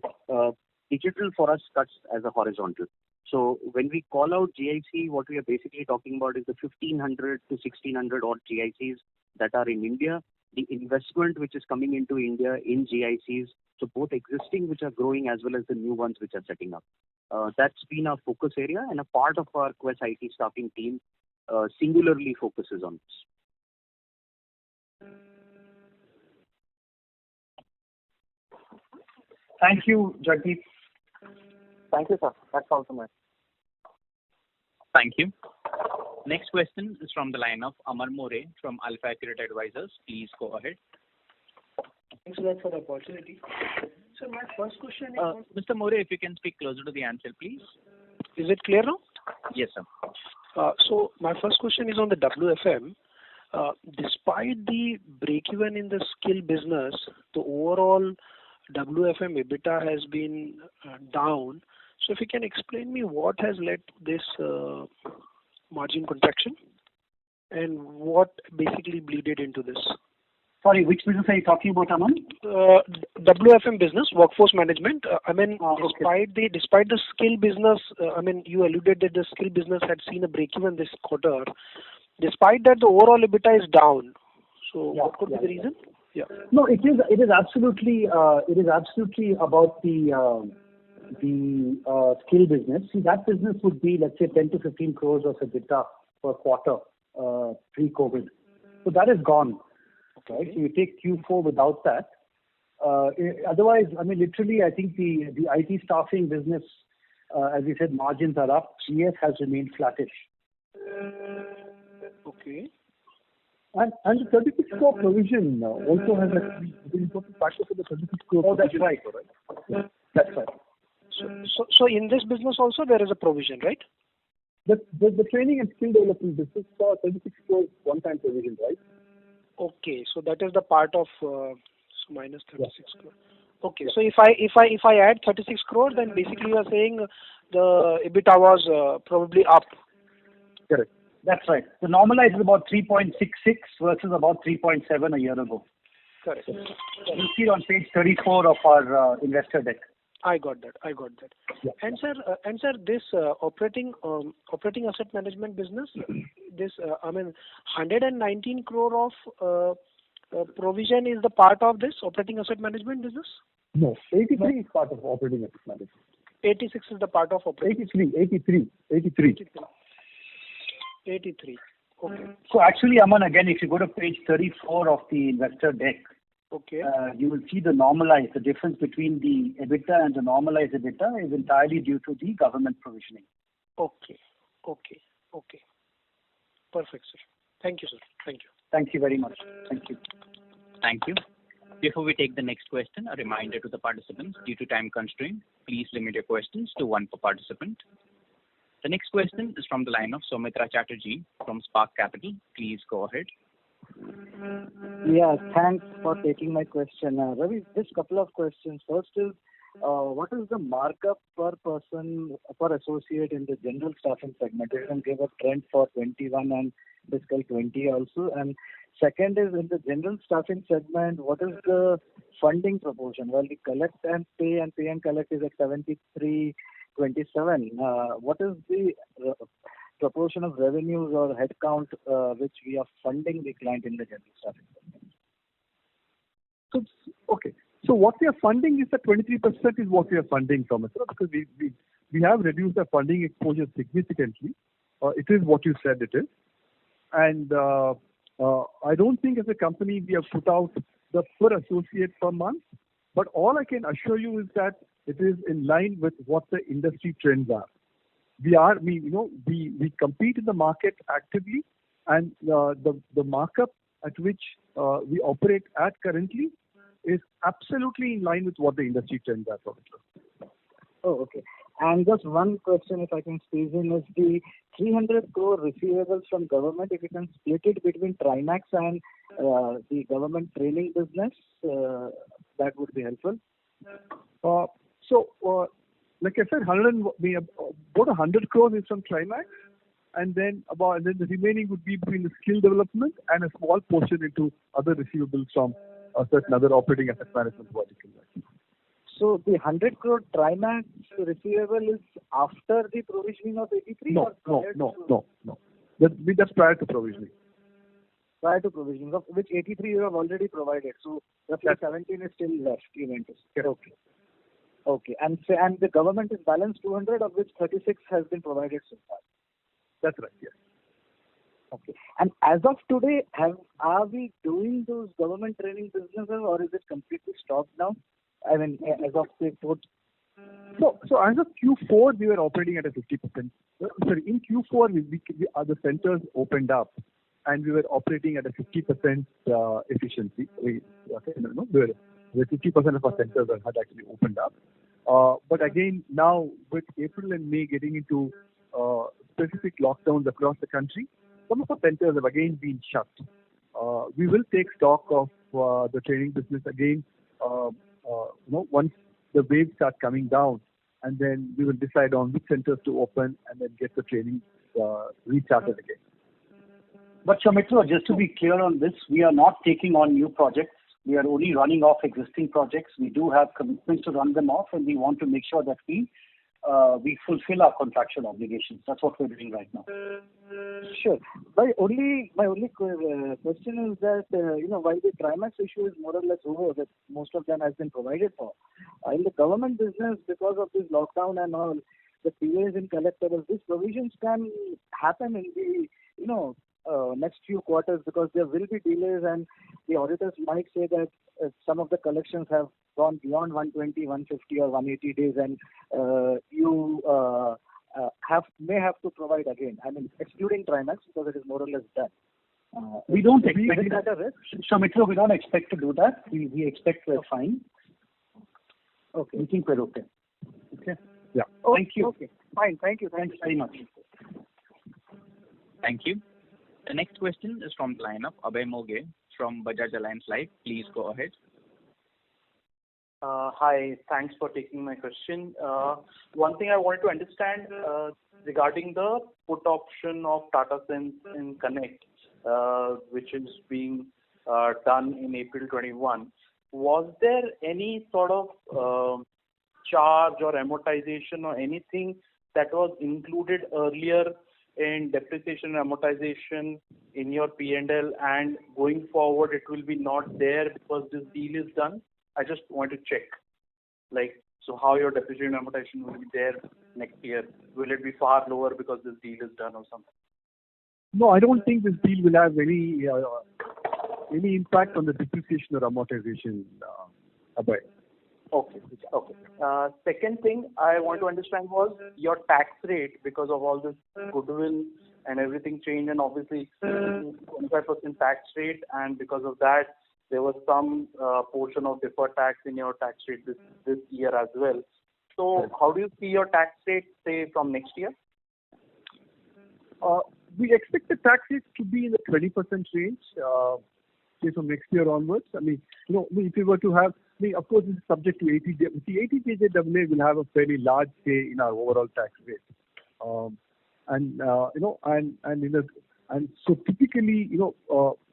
digital for us cuts as a horizontal. So when we call out GIC, what we are basically talking about is the 1,500 to 1,600 odd GICs that are in India, the investment which is coming into India in GICs, so both existing which are growing as well as the new ones which are setting up. That's been our focus area, and a part of our Quess IT staffing team singularly focuses on this. Thank you, Jagdeep. Thank you, sir. That's all from us. Thank you. Next question is from the line of Amar More from Alpha Accurate Advisors. Please go ahead. Thanks a lot for the opportunity. So my first question is... Mr. More, if you can speak closer to the answer, please. Is it clear now? Yes, sir. So my first question is on the WFM. Despite the break-even in the skill business, the overall WFM EBITDA has been down. So if you can explain me what has led to this margin contraction and what basically bleeded into this. Sorry, which business are you talking about, Aman? WFM business, workforce management. Okay. Despite the skill business, you alluded that the skill business had seen a break-even this quarter. Despite that, the overall EBITDA is down. So what could be the reason? Yeah. No, it is absolutely about the skill business. See, that business would be, let's say, 10 to 15 crores of EBITDA per quarter pre-COVID. So that is gone. Right? So you take Q4 without that. Otherwise, literally, I think the IT staffing business, as we said, margins are up. GS has remained flattish. Okay. And the 36 crore provision also has a important factor for the 36 crore. Oh, that's right. That's right. So in this business also there is a provision, right? The training and skill development business saw 36 crores one-time provision, right? Okay, so that is the part of minus 36 crore. Okay, so if I add 36 crore, then basically you are saying the EBITDA was probably up. Correct. That's right. The normalized is about 3.66 versus about 3.7 a year ago. Correct. You see it on page 34 of our investor deck. I got that. Yeah. And sir, this operating asset management business, this 119 crore of provision is the part of this operating asset management business? No, 83 is part of operating asset management. 86 is the part of operating. 83. 83. Okay. So actually, Aman, again, if you go to page 34 of the investor deck, okay, you will see the normalized. The difference between the EBITDA and the normalized EBITDA is entirely due to the government provisioning. Okay. Perfect, sir. Thank you, sir. Thank you. Thank you very much. Thank you. Thank you. Before we take the next question, a reminder to the participants, due to time constraint, please limit your questions to one per participant. The next question is from the line of Soumitra Chatterjee from Spark Capital. Please go ahead. Yeah, thanks for taking my question. Ravi, just a couple of questions. First is, what is the markup per person, per associate in the general staffing segment? You can give a trend for 21 and fiscal 20 also. And second is, in the general staffing segment, what is the funding proportion? Well, the collect and pay and collect is at 73-27. What is the proportion of revenues or headcount which we are funding the client in the general staffing segment? So what we are funding is the 23% is what we are funding from it, because we have reduced the funding exposure significantly. It is what you said it is. And I don't think as a company we have put out the per associate per month, but all I can assure you is that it is in line with what the industry trends are. We compete in the market actively, and the markup at which we operate at currently is absolutely in line with what the industry trends are. Oh, okay. And just one question, if I can squeeze in, is the 300 crore receivables from government, if you can split it between Trimax and the government training business, that would be helpful. Like I said, about 100 crores is from Trimax, and then the remaining would be between the skill development and a small portion into other receivables from certain other operating asset management verticals. So the 100 crore Trimax receivable is after the provisioning of 83? No. That's prior to provisioning. Prior to provisioning, of which 83 you have already provided. So roughly 17 is still left, you meant to say. Okay. And the government is balanced 200, of which 36 has been provided so far. That's right, yes. Okay. And as of today, are we doing those government training businesses, or is it completely stopped now? I mean, as of say, So as of Q4, we were operating at a 50%. Sorry, in Q4, the centers opened up, and we were operating at a 50% efficiency. We were 50% of our centers had actually opened up. But again, now with April and May getting into specific lockdowns across the country, some of our centers have again been shut. We will take stock of the training business again. Once the waves start coming down, and then we will decide on which centers to open and then get the training restarted again. But Soumitra, just to be clear on this, we are not taking on new projects. We are only running off existing projects. We do have commitments to run them off, and we want to make sure that we fulfill our contractual obligations. That's what we're doing right now. Sure. My only question is that, while the Trimax issue is more or less over, that most of them has been provided for, in the government business, because of this lockdown and all, the delays in collectibles, these provisions can happen in the, next few quarters, because there will be delays, and the auditors might say that some of the collections have gone beyond 120, 150 or 180 days, and you may have to provide again. I mean, excluding Trimax, because it is more or less done. We don't expect that a risk. Soumitra, we don't expect to do that. We expect we're fine. Okay. We think we're okay. Okay. Yeah. Thank you. Okay. Fine. Thank you. Thanks very much. Thank you. The next question is from the line of Abhay Moge from Bajaj Allianz Life. Please go ahead. Hi, thanks for taking my question. One thing I wanted to understand regarding the put option of Tata Sons in Connect, which is being done in April 21. Was there any sort of charge or amortization or anything that was included earlier in depreciation and amortization in your P&L, and going forward it will be not there because this deal is done? I just want to check, so how your depreciation and amortization will be there next year? Will it be far lower because this deal is done or something? No, I don't think this deal will have any impact on the depreciation or amortization, Abhay. Okay. Second thing I want to understand was your tax rate, because of all this goodwill and everything changed, and obviously 25% tax rate, and because of that there was some portion of deferred tax in your tax rate this year as well. So how do you see your tax rate, say, from next year? We expect the tax rate to be in the 20% range, say from next year onwards. I mean, if we were to have, of course, this is subject to 80. The 80JJAA will have a fairly large say in our overall tax rate, and so typically,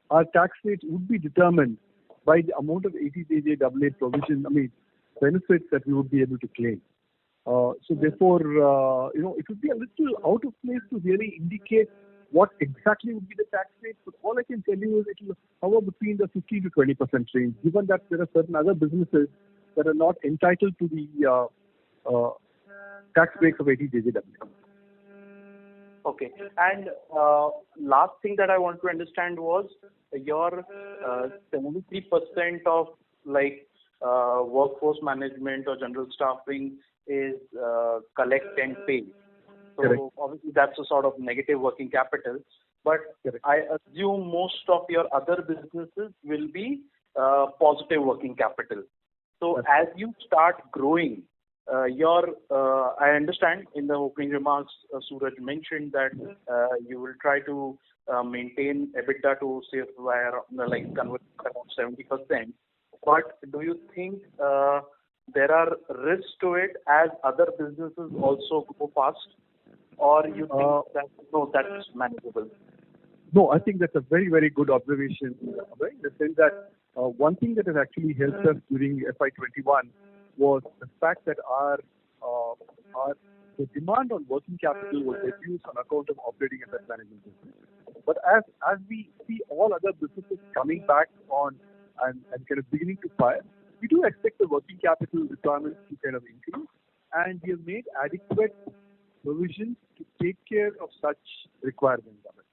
our tax rate would be determined by the amount of 80JJAA provision. Benefits that we would be able to claim. So therefore, it would be a little out of place to really indicate what exactly would be the tax rate. But all I can tell you is it will hover between the 15 to 20% range, given that there are certain other businesses that are not entitled to the tax breaks of 80JJAA. Okay. And last thing that I want to understand was your 73% of workforce management or general staffing is collect and pay. So Correct. Obviously that's a sort of negative working capital. But Correct. I assume most of your other businesses will be positive working capital. So as you start growing, I understand in the opening remarks, Suraj mentioned that you will try to maintain EBITDA to say convert around 70%. But do you think there are risks to it as other businesses also go fast, or you think that's manageable? No, I think that's a very, very good observation, Abhay, in the sense that one thing that has actually helped us during FY21 was the fact that the demand on working capital was reduced on account of operating asset management business. But as we see all other businesses coming back on and kind of beginning to fire, we do expect the working capital requirements to kind of increase, and we have made adequate provisions to take care of such requirements of it.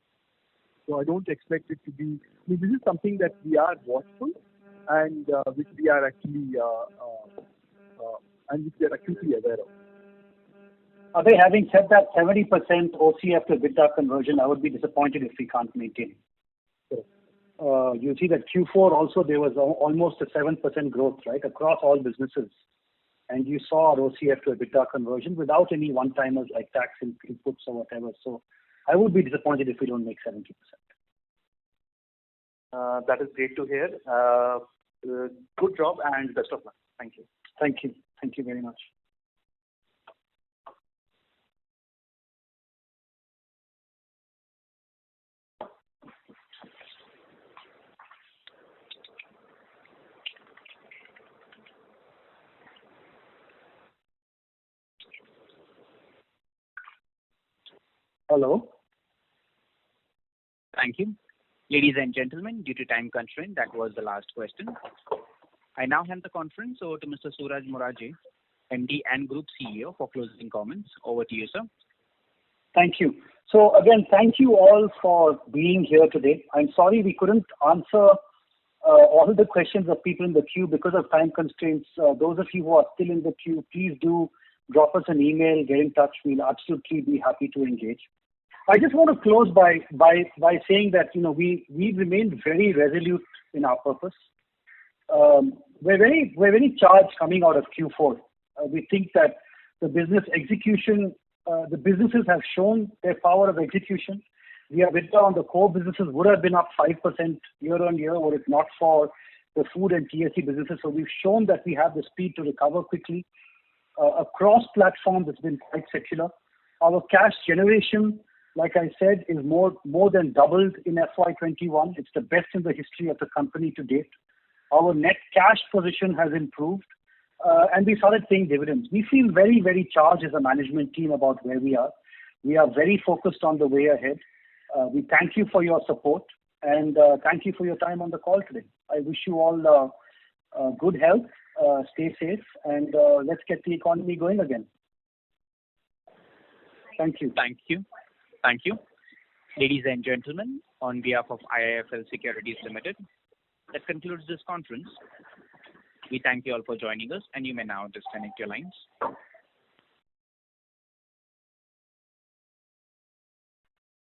So I don't expect it to be. I mean, this is something that we are watchful and which we are actually acutely aware of. Having said that, 70% OCF to EBITDA conversion, I would be disappointed if we can't maintain. You see that Q4 also there was almost a 7% growth, right, across all businesses. And you saw our OCF to EBITDA conversion without any one-timers like tax inputs or whatever. So I would be disappointed if we don't make 70%. That is great to hear. Good job and best of luck. Thank you. Thank you. Thank you very much. Hello. Thank you. Ladies and gentlemen, due to time constraint, that was the last question. I now hand the conference over to Mr. Suraj Morajee, MD and Group CEO, for closing comments. Over to you, sir. Thank you. So again, thank you all for being here today. I'm sorry we couldn't answer all the questions of people in the queue because of time constraints. Those of you who are still in the queue, please do drop us an email, get in touch. We'll absolutely be happy to engage. I just want to close by saying that we remain very resolute in our purpose. We're very charged coming out of Q4. We think that the business execution, the businesses have shown their power of execution. The EBITDA on the core businesses would have been up 5% year on year were it not for the food and TSC businesses. So we've shown that we have the speed to recover quickly. Across platforms, it's been quite secular. Our cash generation, like I said, is more than doubled in FY21. It's the best in the history of the company to date. Our net cash position has improved, and we started paying dividends. We feel very, very charged as a management team about where we are. We are very focused on the way ahead. We thank you for your support, and thank you for your time on the call today. I wish you all good health, stay safe, and let's get the economy going again. Thank you. Thank you. Thank you. Ladies and gentlemen, on behalf of IIFL Securities Limited, that concludes this conference. We thank you all for joining us, and you may now disconnect your lines.